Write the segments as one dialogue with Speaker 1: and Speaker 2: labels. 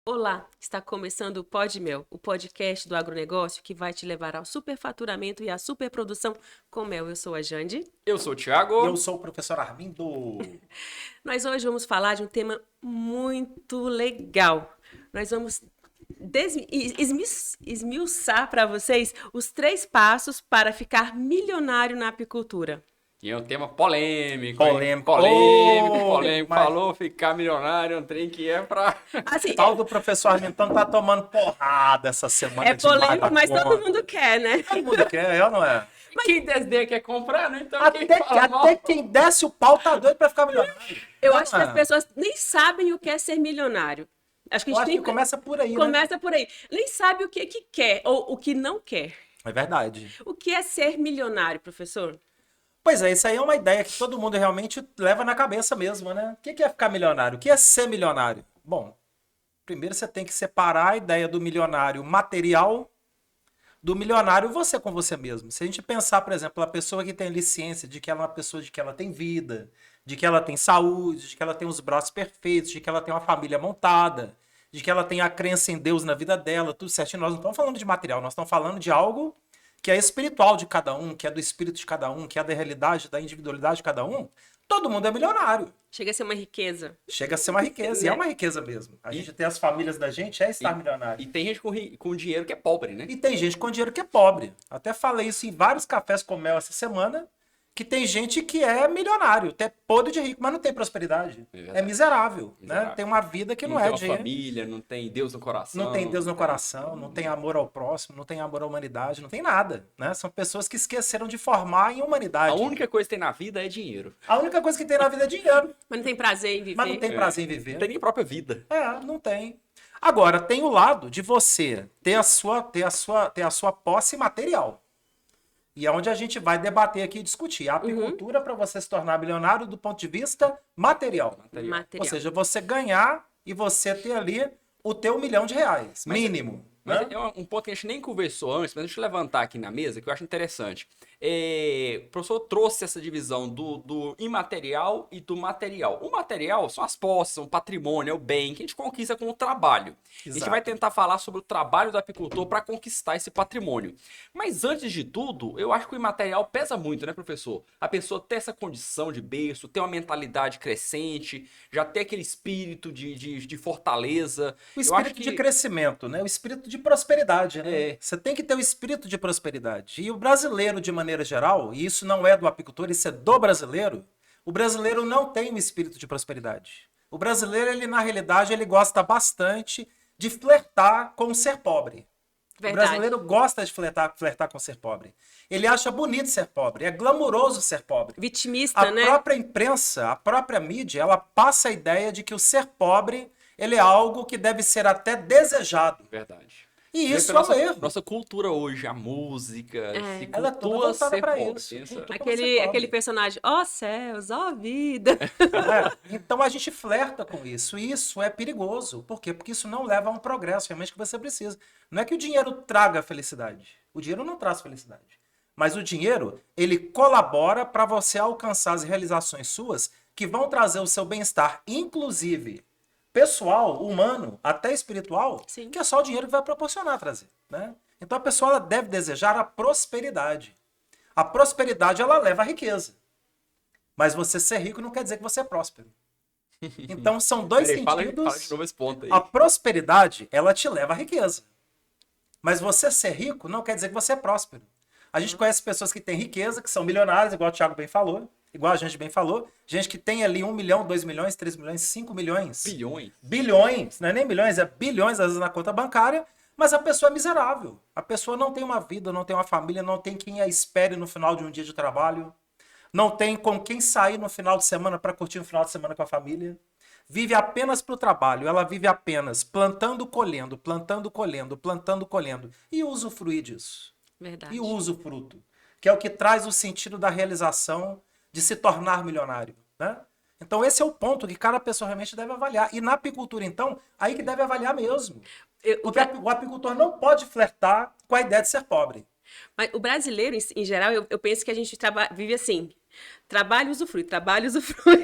Speaker 1: Olá, está começando o Pod Mel, o podcast do agronegócio que vai te levar ao superfaturamento e à superprodução com mel. Eu sou a Jande.
Speaker 2: Eu sou o
Speaker 3: E
Speaker 2: Thiago.
Speaker 3: eu sou o professor Armindo.
Speaker 1: Nós hoje vamos falar de um tema muito legal. Nós vamos esmiuçar para vocês os 3 passos para ficar milionário na apicultura.
Speaker 2: E é um tema polêmico.
Speaker 3: Polêmico.
Speaker 2: Polêmico.
Speaker 3: Mas-
Speaker 2: Falou ficar milionário, é um trem que é pra...
Speaker 1: Assim,
Speaker 3: O tal do professor Armindo tá tomando porrada essa semana.
Speaker 1: é
Speaker 3: demais
Speaker 1: polêmico,
Speaker 3: da
Speaker 1: mas
Speaker 3: conta.
Speaker 1: todo mundo quer, né?
Speaker 3: Todo mundo quer, eu não é?
Speaker 2: Quem desdenha quer comprar, né? Então
Speaker 3: Até,
Speaker 2: quem fala mal...
Speaker 3: até quem desce o pau tá doido pra ficar milionário.
Speaker 1: Eu
Speaker 3: Não
Speaker 1: acho que
Speaker 3: é?
Speaker 1: as pessoas nem sabem o que é ser milionário. Acho que a
Speaker 3: Eu
Speaker 1: gente
Speaker 3: acho
Speaker 1: tem
Speaker 3: que começa por aí, né?
Speaker 1: Começa por aí. Nem sabe o que quer ou o que não quer.
Speaker 3: É verdade.
Speaker 1: O que é ser milionário, professor?
Speaker 3: Pois é, isso aí é uma ideia que todo mundo realmente leva na cabeça mesmo, né? O que é ficar milionário? O que é ser milionário? Bom, primeiro você tem que separar a ideia do milionário material do milionário você com você mesmo. Se a gente pensar, por exemplo, a pessoa que tem ali ciência de que ela é uma pessoa de que ela tem vida, de que ela tem saúde, de que ela tem os braços perfeitos, de que ela tem uma família montada, de que ela tem a crença em Deus na vida dela, tudo certinho. Nós não estamos falando de material, nós estamos falando de algo que é espiritual de cada um, que é do espírito de cada um, que é da realidade, da individualidade de cada um. Todo mundo é milionário.
Speaker 1: Chega a ser uma riqueza.
Speaker 3: Chega a ser uma riqueza, e é uma riqueza mesmo. A gente tem as famílias da gente, é estar milionário.
Speaker 2: E tem gente com dinheiro que é pobre, né?
Speaker 3: E tem gente com dinheiro que é pobre. Até falei isso em vários cafés com mel essa semana, que tem gente que é milionário, até podre de rico, mas não tem prosperidade.
Speaker 2: É verdade.
Speaker 3: É miserável, né?
Speaker 2: Miserável.
Speaker 3: Tem uma vida que não
Speaker 2: tem
Speaker 3: é
Speaker 2: uma
Speaker 3: dinheiro.
Speaker 2: família, não tem Deus no coração.
Speaker 3: Não tem Deus no coração, não tem amor ao próximo, não tem amor à humanidade, não tem nada, né? São pessoas que esqueceram de formar em
Speaker 2: A
Speaker 3: humanidade.
Speaker 2: única coisa que tem na vida é dinheiro.
Speaker 3: A única coisa que tem na vida é dinheiro,
Speaker 1: Mas não tem prazer em viver.
Speaker 3: mas não tem prazer em
Speaker 2: Não
Speaker 3: viver.
Speaker 2: tem nem própria vida.
Speaker 3: É, não tem. Agora, tem o lado de você ter a sua posse material. E é onde a gente vai debater aqui e discutir. A apicultura para você se tornar bilionário do ponto de vista material.
Speaker 1: Material.
Speaker 3: Ou seja, você ganhar e você ter ali o teu R$ 1.000.000, mínimo.
Speaker 2: Mas
Speaker 3: Né?
Speaker 2: é um ponto que a gente nem conversou antes, mas deixa eu levantar aqui na mesa, que eu acho interessante. O professor trouxe essa divisão do imaterial e do material. O material são as posses, o patrimônio, é o bem que a gente conquista com o trabalho. A gente
Speaker 3: Exato.
Speaker 2: vai tentar falar sobre o trabalho do apicultor para conquistar esse patrimônio. Mas antes de tudo, eu acho que o imaterial pesa muito, né, professor? A pessoa ter essa condição de berço, ter uma mentalidade crescente, já ter aquele espírito de fortaleza.
Speaker 3: O
Speaker 2: Eu
Speaker 3: espírito
Speaker 2: acho que...
Speaker 3: de crescimento, né? O espírito de prosperidade, né?
Speaker 2: É.
Speaker 3: Você tem que ter o espírito de prosperidade. E o brasileiro, de maneira geral, e isso não é do apicultor, isso é do brasileiro, o brasileiro não tem o espírito de prosperidade. O brasileiro, ele na realidade, ele gosta bastante de flertar com o ser pobre.
Speaker 1: Verdade.
Speaker 3: O brasileiro gosta de flertar com o ser pobre. Ele acha bonito ser pobre, é glamuroso ser pobre.
Speaker 1: Vitimista,
Speaker 3: A
Speaker 1: né?
Speaker 3: própria imprensa, a própria mídia, ela passa a ideia de que o ser pobre, ele é algo que deve ser até desejado.
Speaker 2: Verdade.
Speaker 3: E isso é
Speaker 2: nossa,
Speaker 3: um erro.
Speaker 2: Nossa cultura hoje, a música, se
Speaker 3: Ela é toda
Speaker 2: cultua
Speaker 3: voltada
Speaker 2: ser
Speaker 3: pra
Speaker 2: pobre.
Speaker 3: isso.
Speaker 2: Pensa-
Speaker 3: Cultura.
Speaker 1: Aquele personagem, ó céus, ó vida.
Speaker 3: É, então a gente flerta com isso. E isso é perigoso. Por quê? Porque isso não leva a um progresso realmente que você precisa. Não é que o dinheiro traga felicidade. O dinheiro não traz felicidade. Mas o dinheiro, ele colabora para você alcançar as realizações suas que vão trazer o seu bem-estar, inclusive pessoal, humano, até espiritual,
Speaker 1: Sim.
Speaker 3: que é só o dinheiro que vai proporcionar trazer, né? Então a pessoa ela deve desejar a prosperidade. A prosperidade, ela leva à riqueza. Mas você ser rico não quer dizer que você é próspero. Então são dois
Speaker 2: Peraí, fala
Speaker 3: sentidos.
Speaker 2: de novo esse ponto aí.
Speaker 3: A prosperidade, ela te leva à riqueza. Mas você ser rico não quer dizer que você é próspero. A gente conhece pessoas que têm riqueza, que são milionárias, igual o Thiago bem falou, igual a gente bem falou. Gente que tem ali 1 milhão, 2 milhões, 3 milhões, 5 milhões.
Speaker 2: Bilhões.
Speaker 3: Bilhões, não é nem milhões, é bilhões às vezes na conta bancária, mas a pessoa é miserável. A pessoa não tem uma vida, não tem uma família, não tem quem a espere no final de um dia de trabalho, não tem com quem sair no final de semana para curtir um final de semana com a família. Vive apenas para o trabalho, ela vive apenas plantando, colhendo, plantando, colhendo, plantando, colhendo. E usufruir disso.
Speaker 1: Verdade.
Speaker 3: E o usufruto, que é o que traz o sentido da realização de se tornar milionário, né? Então esse é o ponto que cada pessoa realmente deve avaliar. E na apicultura, então, aí que deve avaliar mesmo. Porque o apicultor não pode flertar com a ideia de ser pobre.
Speaker 1: Mas o brasileiro, em geral, eu penso que a gente vive assim. Trabalho, usufrui, trabalho, usufrui.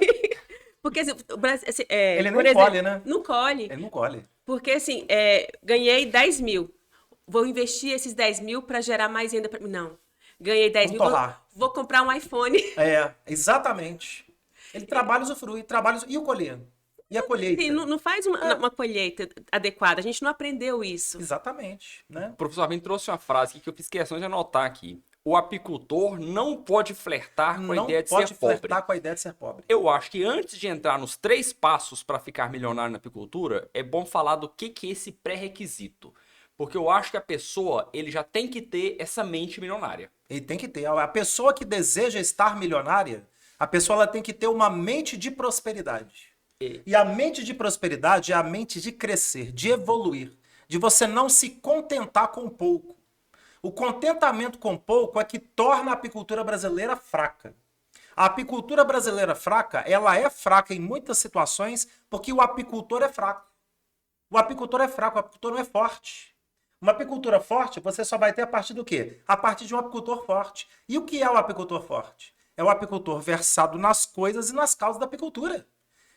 Speaker 1: Porque assim, o Brasil,
Speaker 3: Ele
Speaker 1: por
Speaker 3: nem
Speaker 1: exemplo,
Speaker 3: colhe, né?
Speaker 1: não colhe.
Speaker 3: Ele não colhe.
Speaker 1: Porque, assim, ganhei 10 mil. Vou investir esses 10 mil para gerar mais renda para mim. Não. Ganhei 10
Speaker 3: Vamos
Speaker 1: mil,
Speaker 3: torrar.
Speaker 1: vou comprar um iPhone.
Speaker 3: Exatamente. Ele trabalha, usufrui, e o colher? E a colheita?
Speaker 1: Sim, não faz uma colheita adequada. A gente não aprendeu isso.
Speaker 3: Exatamente, né?
Speaker 2: O professor Armin trouxe uma frase aqui que eu fiz questão de anotar aqui. O apicultor não pode flertar com a
Speaker 3: Não
Speaker 2: ideia de
Speaker 3: pode
Speaker 2: ser pobre.
Speaker 3: flertar com a ideia de ser pobre.
Speaker 2: Eu acho que antes de entrar nos 3 passos para ficar milionário na apicultura, é bom falar do que é esse pré-requisito. Porque eu acho que a pessoa, ele já tem que ter essa mente milionária.
Speaker 3: Ele tem que ter. A pessoa que deseja estar milionária, a pessoa ela tem que ter uma mente de prosperidade. E a mente de prosperidade é a mente de crescer, de evoluir, de você não se contentar com pouco. O contentamento com pouco é que torna a apicultura brasileira fraca. A apicultura brasileira fraca, ela é fraca em muitas situações porque o apicultor é fraco. O apicultor é fraco, o apicultor não é forte. Uma apicultura forte, você só vai ter a partir do quê? A partir de um apicultor forte. E o que é o apicultor forte? É o apicultor versado nas coisas e nas causas da apicultura.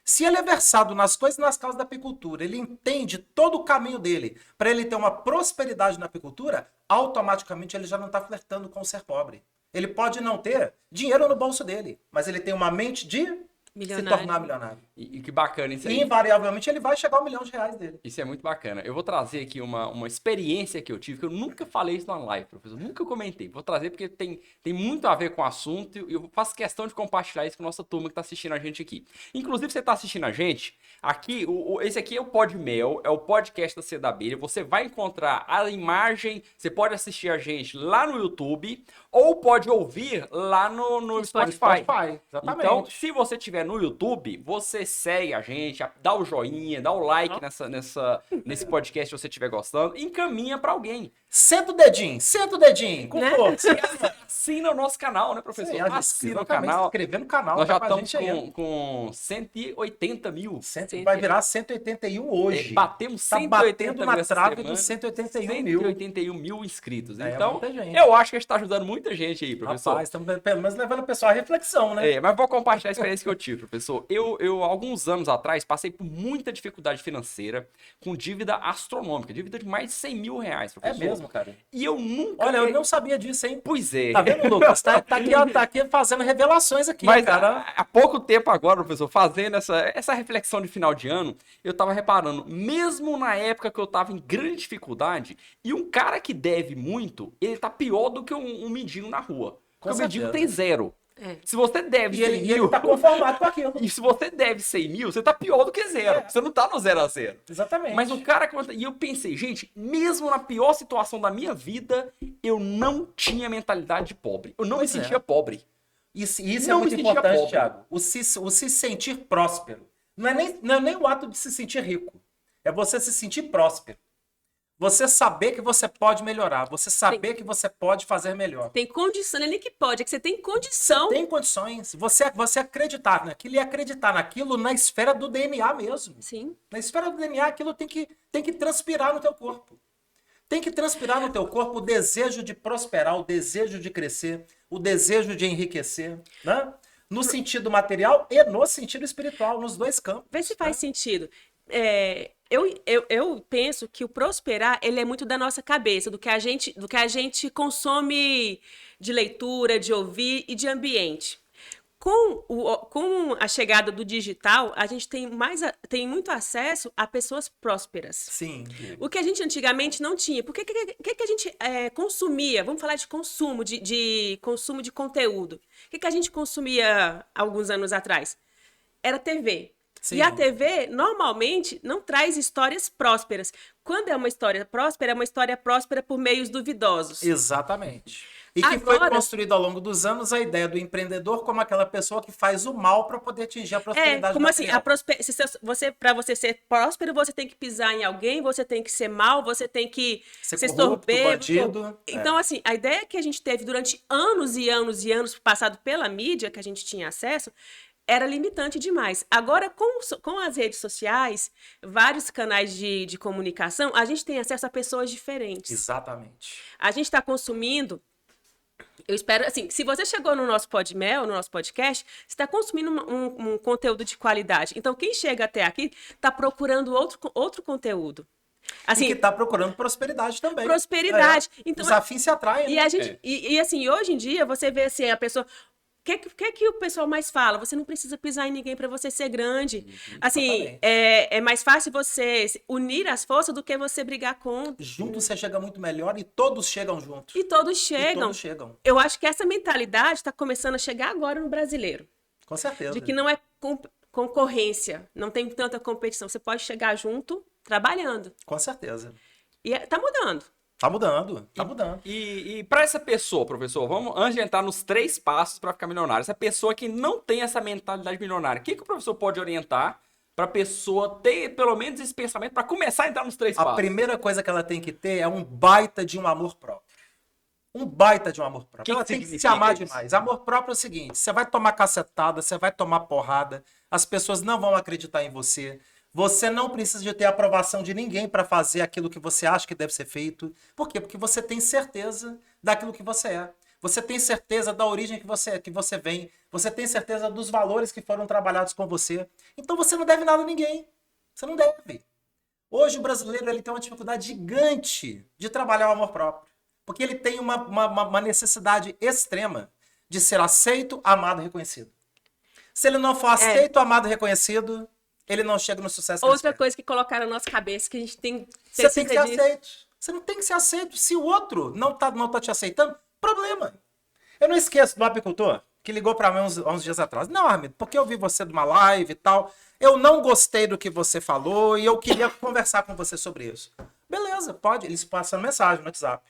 Speaker 3: Se ele é versado nas coisas e nas causas da apicultura, ele entende todo o caminho dele para ele ter uma prosperidade na apicultura, automaticamente ele já não está flertando com o ser pobre. Ele pode não ter dinheiro no bolso dele, mas ele tem uma mente de se tornar milionário.
Speaker 2: E que bacana isso aí.
Speaker 3: E invariavelmente ele vai chegar ao R$ 1.000.000 dele.
Speaker 2: Isso é muito bacana. Eu vou trazer aqui uma experiência que eu tive, que eu nunca falei isso na live, professor. Nunca comentei. Vou trazer porque tem muito a ver com o assunto e eu faço questão de compartilhar isso com a nossa turma que está assistindo a gente aqui. Inclusive, você está assistindo a gente, aqui, esse aqui é o Pod Mel, é o podcast da Cia da Abelha. Você vai encontrar a imagem, você pode assistir a gente lá no YouTube ou pode ouvir lá no Spotify.
Speaker 3: Exatamente.
Speaker 2: Então, se você estiver no YouTube, você segue a gente, dá o joinha, dá o like nesse podcast se você estiver gostando, encaminha pra alguém.
Speaker 3: Senta o dedinho, com força.
Speaker 2: Assina o nosso canal, né, professor?
Speaker 3: Sim,
Speaker 2: assina o canal.
Speaker 3: Se inscrever no canal.
Speaker 2: Nós já
Speaker 3: tá
Speaker 2: estamos com 180 mil.
Speaker 3: Vai virar 181 hoje.
Speaker 2: Batemos
Speaker 3: Tá
Speaker 2: 180
Speaker 3: batendo na
Speaker 2: mil essa
Speaker 3: trave
Speaker 2: semana.
Speaker 3: dos 181 mil.
Speaker 2: 181 mil inscritos.
Speaker 3: É
Speaker 2: Então,
Speaker 3: muita gente.
Speaker 2: eu acho que a gente tá ajudando muita gente aí, professor.
Speaker 3: Rapaz, estamos pelo menos levando o pessoal à reflexão, né?
Speaker 2: Mas vou compartilhar a experiência que eu tive, professor. Eu, alguns anos atrás, passei por muita dificuldade financeira, com dívida astronômica, dívida de mais de 100 mil reais,
Speaker 3: É
Speaker 2: professor.
Speaker 3: mesmo, cara.
Speaker 2: E eu nunca...
Speaker 3: Olha, eu não sabia disso, hein?
Speaker 2: Pois é.
Speaker 3: Tá vendo, Lucas? Tá aqui, ó, tá aqui fazendo revelações aqui,
Speaker 2: Mas
Speaker 3: cara.
Speaker 2: há pouco tempo agora, professor, fazendo essa reflexão de final de ano, eu tava reparando, mesmo na época que eu tava em grande dificuldade, e um cara que deve muito, ele tá pior do que um mendigo na rua.
Speaker 3: Com
Speaker 2: Porque o mendigo
Speaker 3: certeza.
Speaker 2: tem 0.
Speaker 1: É.
Speaker 2: Se você deve
Speaker 3: E
Speaker 2: 100
Speaker 3: ele
Speaker 2: mil...
Speaker 3: tá conformado com aquilo.
Speaker 2: E se você deve 100 mil, você tá pior do que 0. Você não tá no 0 a 0.
Speaker 3: Exatamente.
Speaker 2: Mas o cara... E eu pensei, gente, mesmo na pior situação da minha vida, eu não tinha mentalidade de pobre. Eu não
Speaker 3: Pois
Speaker 2: me
Speaker 3: é.
Speaker 2: sentia pobre.
Speaker 3: Isso é
Speaker 2: Não
Speaker 3: muito
Speaker 2: me sentia
Speaker 3: importante,
Speaker 2: pobre.
Speaker 3: Thiago. O se sentir próspero. Não é nem o ato de se sentir rico. É você se sentir próspero. Você saber que você pode melhorar. Você saber que você pode fazer melhor.
Speaker 1: Tem condição, não é nem que pode, é que você tem condição.
Speaker 3: Tem condições. Você acreditar naquilo e acreditar naquilo na esfera do DNA mesmo.
Speaker 1: Sim.
Speaker 3: Na esfera do DNA, aquilo tem que transpirar no teu corpo. Tem que transpirar no teu corpo o desejo de prosperar, o desejo de crescer, o desejo de enriquecer, né? No sentido material e no sentido espiritual, nos dois campos.
Speaker 1: Vê se faz sentido. Eu penso que o prosperar, ele é muito da nossa cabeça, do que a gente consome de leitura, de ouvir e de ambiente. Com a chegada do digital, a gente tem muito acesso a pessoas prósperas.
Speaker 3: Sim.
Speaker 1: O que a gente antigamente não tinha. Porque o que a gente consumia? Vamos falar de consumo, de consumo de conteúdo. O que a gente consumia alguns anos atrás? Era TV.
Speaker 3: Sim.
Speaker 1: E a TV, normalmente, não traz histórias prósperas. Quando é uma história próspera por meios duvidosos.
Speaker 3: Exatamente. E que foi construído ao longo dos anos a ideia do empreendedor como aquela pessoa que faz o mal para poder atingir a prosperidade
Speaker 1: como assim?
Speaker 3: material.
Speaker 1: Para você ser próspero, você tem que pisar em alguém, você tem que ser mal, você tem que ser
Speaker 3: corrupto,
Speaker 1: sorbeiro.
Speaker 3: bandido.
Speaker 1: Então, assim, a ideia que a gente teve durante anos e anos e anos, passado pela mídia, que a gente tinha acesso, era limitante demais. Agora, com as redes sociais, vários canais de comunicação, a gente tem acesso a pessoas diferentes.
Speaker 3: Exatamente.
Speaker 1: A gente está consumindo Eu espero, assim, se você chegou no nosso Podmel, no nosso podcast, você está consumindo um conteúdo de qualidade. Então, quem chega até aqui está procurando outro conteúdo.
Speaker 3: E que
Speaker 1: Assim,
Speaker 3: está procurando prosperidade também.
Speaker 1: prosperidade. Então,
Speaker 3: os afins se atraem,
Speaker 1: e
Speaker 3: né?
Speaker 1: a gente, assim, hoje em dia, você vê assim, a pessoa. O que o pessoal mais fala? Você não precisa pisar em ninguém para você ser grande. Assim,
Speaker 3: Exatamente.
Speaker 1: é mais fácil você unir as forças do que você brigar contra.
Speaker 3: Junto você chega muito melhor e todos chegam juntos.
Speaker 1: E todos
Speaker 3: E
Speaker 1: chegam.
Speaker 3: todos chegam.
Speaker 1: Eu acho que essa mentalidade está começando a chegar agora no brasileiro.
Speaker 3: Com certeza.
Speaker 1: De que não é concorrência, não tem tanta competição. Você pode chegar junto trabalhando.
Speaker 3: Com certeza.
Speaker 1: E tá mudando.
Speaker 3: Tá mudando, tá mudando.
Speaker 2: E para essa pessoa, professor, vamos antes de entrar nos 3 passos para ficar milionário, essa pessoa que não tem essa mentalidade milionária, o que o professor pode orientar para a pessoa ter pelo menos esse pensamento para começar a entrar nos 3 passos?
Speaker 3: A primeira coisa que ela tem que ter é um baita de um amor próprio. Um baita de um amor próprio. Ela tem que se amar demais. Amor próprio é o seguinte: você vai tomar cacetada, você vai tomar porrada, as pessoas não vão acreditar em você. Você não precisa de ter a aprovação de ninguém para fazer aquilo que você acha que deve ser feito. Por quê? Porque você tem certeza daquilo que você é. Você tem certeza da origem que você vem. Você tem certeza dos valores que foram trabalhados com você. Então você não deve nada a ninguém. Você não deve. Hoje o brasileiro ele tem uma dificuldade gigante de trabalhar o amor próprio. Porque ele tem uma necessidade extrema de ser aceito, amado e reconhecido. Se ele não for aceito, amado e reconhecido, ele não chega no sucesso.
Speaker 1: Outra coisa que colocaram na nossa cabeça que a gente tem
Speaker 3: Você tem que ser aceito. Você não tem que ser aceito. Se o outro não tá te aceitando, problema. Eu não esqueço do apicultor que ligou para mim uns dias atrás. Não, Armindo, porque eu vi você numa live e tal. Eu não gostei do que você falou e eu queria conversar com você sobre isso. Beleza, pode. Eles passam mensagem no WhatsApp.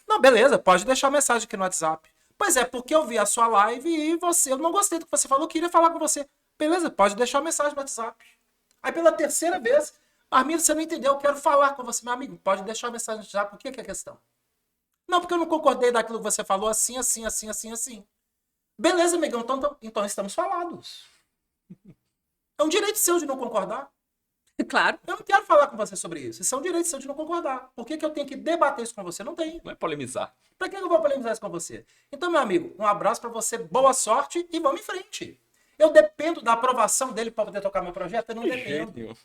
Speaker 3: Não, beleza, pode deixar mensagem aqui no WhatsApp. Pois é, porque eu vi a sua live e eu não gostei do que você falou, eu queria falar com você. Beleza, pode deixar mensagem no WhatsApp. Aí pela terceira vez, Armindo, você não entendeu, eu quero falar com você, meu amigo. Pode deixar mensagem no WhatsApp, o que é a questão? Não, porque eu não concordei daquilo que você falou assim. Beleza, amigão, então estamos falados. É um direito seu de não concordar.
Speaker 1: Claro.
Speaker 3: Eu não quero falar com você sobre isso. Isso é um direito seu de não concordar. Por que eu tenho que debater isso com você? Não tenho.
Speaker 2: Não é polemizar.
Speaker 3: Pra que eu vou polemizar isso com você? Então, meu amigo, um abraço pra você, boa sorte e vamos em frente. Eu dependo da aprovação dele pra poder tocar meu projeto? Eu não dependo.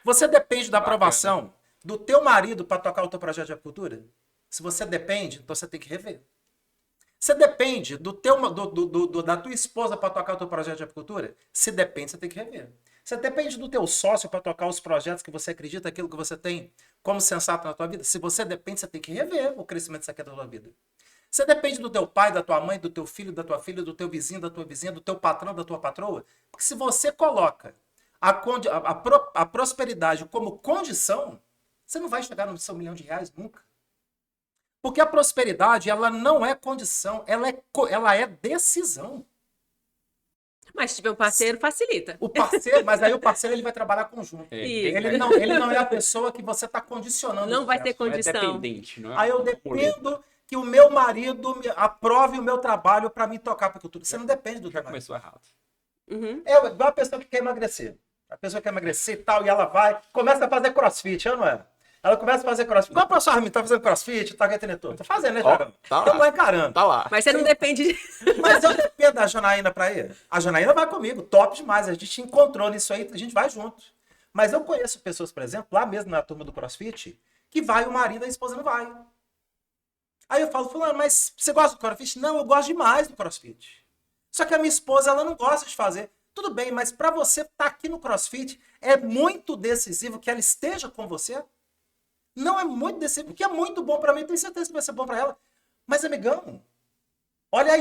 Speaker 3: Você depende da aprovação do teu marido pra tocar o teu projeto de apicultura? Se você depende, então você tem que rever. Você depende da tua esposa pra tocar o teu projeto de apicultura? Se depende, você tem que rever. Você depende do teu sócio para tocar os projetos que você acredita, aquilo que você tem como sensato na tua vida. Se você depende, você tem que rever o crescimento que você quer da tua vida. Você depende do teu pai, da tua mãe, do teu filho, da tua filha, do teu vizinho, da tua vizinha, do teu patrão, da tua patroa. Porque se você coloca a prosperidade como condição, você não vai chegar no seu R$1 milhão nunca. Porque a prosperidade, ela não é condição, ela é decisão.
Speaker 1: Mas se tiver um parceiro, facilita.
Speaker 3: O parceiro, mas aí o parceiro ele vai trabalhar conjunto. Ele não é a pessoa que você está condicionando.
Speaker 1: Não vai ter condição.
Speaker 2: Não é dependente, não é?
Speaker 3: Aí eu dependo que o meu marido aprove o meu trabalho para me tocar para cultura. Você não depende do teu marido.
Speaker 2: Começou errado.
Speaker 1: Uhum.
Speaker 3: É igual a pessoa que quer emagrecer. A pessoa quer emagrecer e tal, e ela começa a fazer crossfit, não é? Ela começa a fazer crossfit. Igual a pessoa, Armin, tá fazendo crossfit, tá todo. Tá fazendo, né, Thiago?
Speaker 2: Tá
Speaker 3: Eu
Speaker 2: lá.
Speaker 3: vou encarando.
Speaker 2: Tá lá.
Speaker 1: Mas você não depende de...
Speaker 3: Mas eu dependo da Janaína pra ir. A Janaína vai comigo, top demais. A gente encontrou nisso aí, a gente vai junto. Mas eu conheço pessoas, por exemplo, lá mesmo na turma do CrossFit, que vai o marido e a esposa não vai. Aí eu falo, fulano, mas você gosta do CrossFit? Não, eu gosto demais do CrossFit. Só que a minha esposa, ela não gosta de fazer. Tudo bem, mas pra você estar aqui no CrossFit, é muito decisivo que ela esteja com você? Não é muito decisivo, porque é muito bom pra mim, tenho certeza que vai ser bom pra ela. Mas, amigão, olha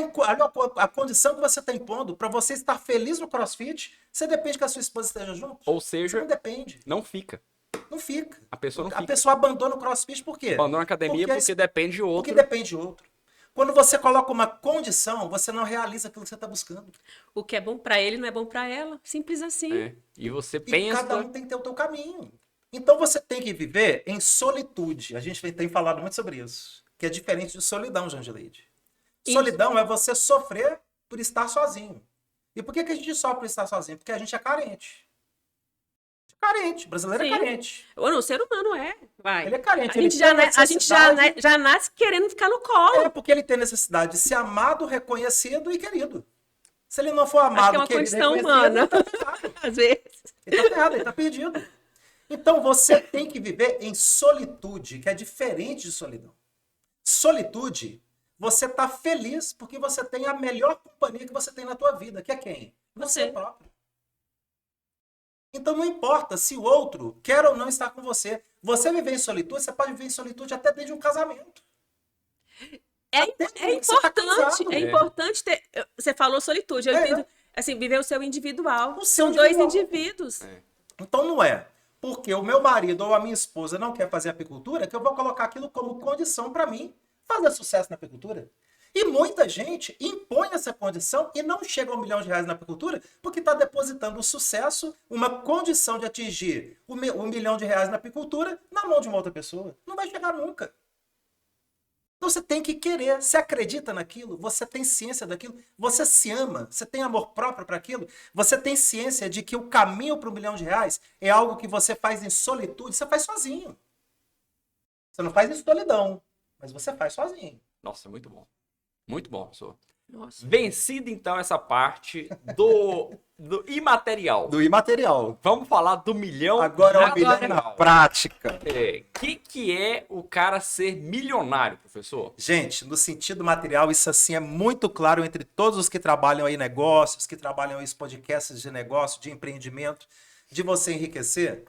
Speaker 3: a condição que você está impondo para você estar feliz no CrossFit. Você depende que a sua esposa esteja junto?
Speaker 2: Ou
Speaker 3: Você
Speaker 2: seja,
Speaker 3: não depende.
Speaker 2: não fica.
Speaker 3: Não fica.
Speaker 2: A pessoa não fica.
Speaker 3: A pessoa abandona o CrossFit por quê?
Speaker 2: Abandona a academia porque depende de outro.
Speaker 3: Porque depende de outro. Quando você coloca uma condição, você não realiza aquilo que você está buscando.
Speaker 1: O que é bom pra ele não é bom pra ela. Simples assim.
Speaker 2: É. E você
Speaker 3: E
Speaker 2: pensa...
Speaker 3: cada um tem que ter o seu caminho. Então você tem que viver em solitude. A gente tem falado muito sobre isso. Que é diferente de solidão, Jangileide. Solidão é você sofrer por estar sozinho. E por que a gente sofre por estar sozinho? Porque a gente é carente. Carente. O brasileiro
Speaker 1: Sim.
Speaker 3: é carente.
Speaker 1: Ou não, o ser humano é. Vai.
Speaker 3: Ele é carente.
Speaker 1: A
Speaker 3: Ele
Speaker 1: gente,
Speaker 3: tem
Speaker 1: já,
Speaker 3: a
Speaker 1: a gente
Speaker 3: necessidade-
Speaker 1: já nasce querendo ficar no colo.
Speaker 3: É porque ele tem necessidade de ser amado, reconhecido e querido. Se ele não for
Speaker 1: Acho que
Speaker 3: amado,
Speaker 1: é uma
Speaker 3: querido e
Speaker 1: condição
Speaker 3: reconhecido,
Speaker 1: humana.
Speaker 3: ele tá ferrado.
Speaker 1: Às vezes.
Speaker 3: Ele tá ferrado, ele tá perdido. Então você tem que viver em solitude, que é diferente de solidão. Solitude, você tá feliz porque você tem a melhor companhia que você tem na tua vida, que é quem? Você próprio. Então não importa se o outro quer ou não estar com você. Você viver em solitude, você pode viver em solitude até desde um casamento.
Speaker 1: É
Speaker 3: Você tá casado.
Speaker 1: importante ter. Você falou solitude. Eu
Speaker 3: É.
Speaker 1: entendo. Assim, viver o seu individual.
Speaker 3: O seu
Speaker 1: São dois
Speaker 3: individual.
Speaker 1: indivíduos.
Speaker 3: Então não é porque o meu marido ou a minha esposa não quer fazer apicultura que eu vou colocar aquilo como condição para mim fazer sucesso na apicultura. E muita gente impõe essa condição e não chega a R$1 milhão na apicultura porque está depositando o sucesso, uma condição de atingir R$1 milhão na apicultura na mão de uma outra pessoa. Não vai chegar nunca. Então você tem que querer, você acredita naquilo, você tem ciência daquilo, você se ama, você tem amor próprio para aquilo, você tem ciência de que o caminho para R$1 milhão é algo que você faz em solitude, você faz sozinho. Você não faz em solidão, mas você faz sozinho.
Speaker 2: Nossa, muito bom. Muito bom, professor.
Speaker 1: Nossa.
Speaker 2: Vencida, então, essa parte do imaterial.
Speaker 3: Do imaterial.
Speaker 2: Vamos falar do milhão
Speaker 3: Agora é o milhão
Speaker 2: real.
Speaker 3: na prática.
Speaker 2: Que é o cara ser milionário, professor?
Speaker 3: Gente, no sentido material, isso assim é muito claro entre todos os que trabalham aí negócios, que trabalham aí os podcasts de negócio, de empreendimento, de você enriquecer.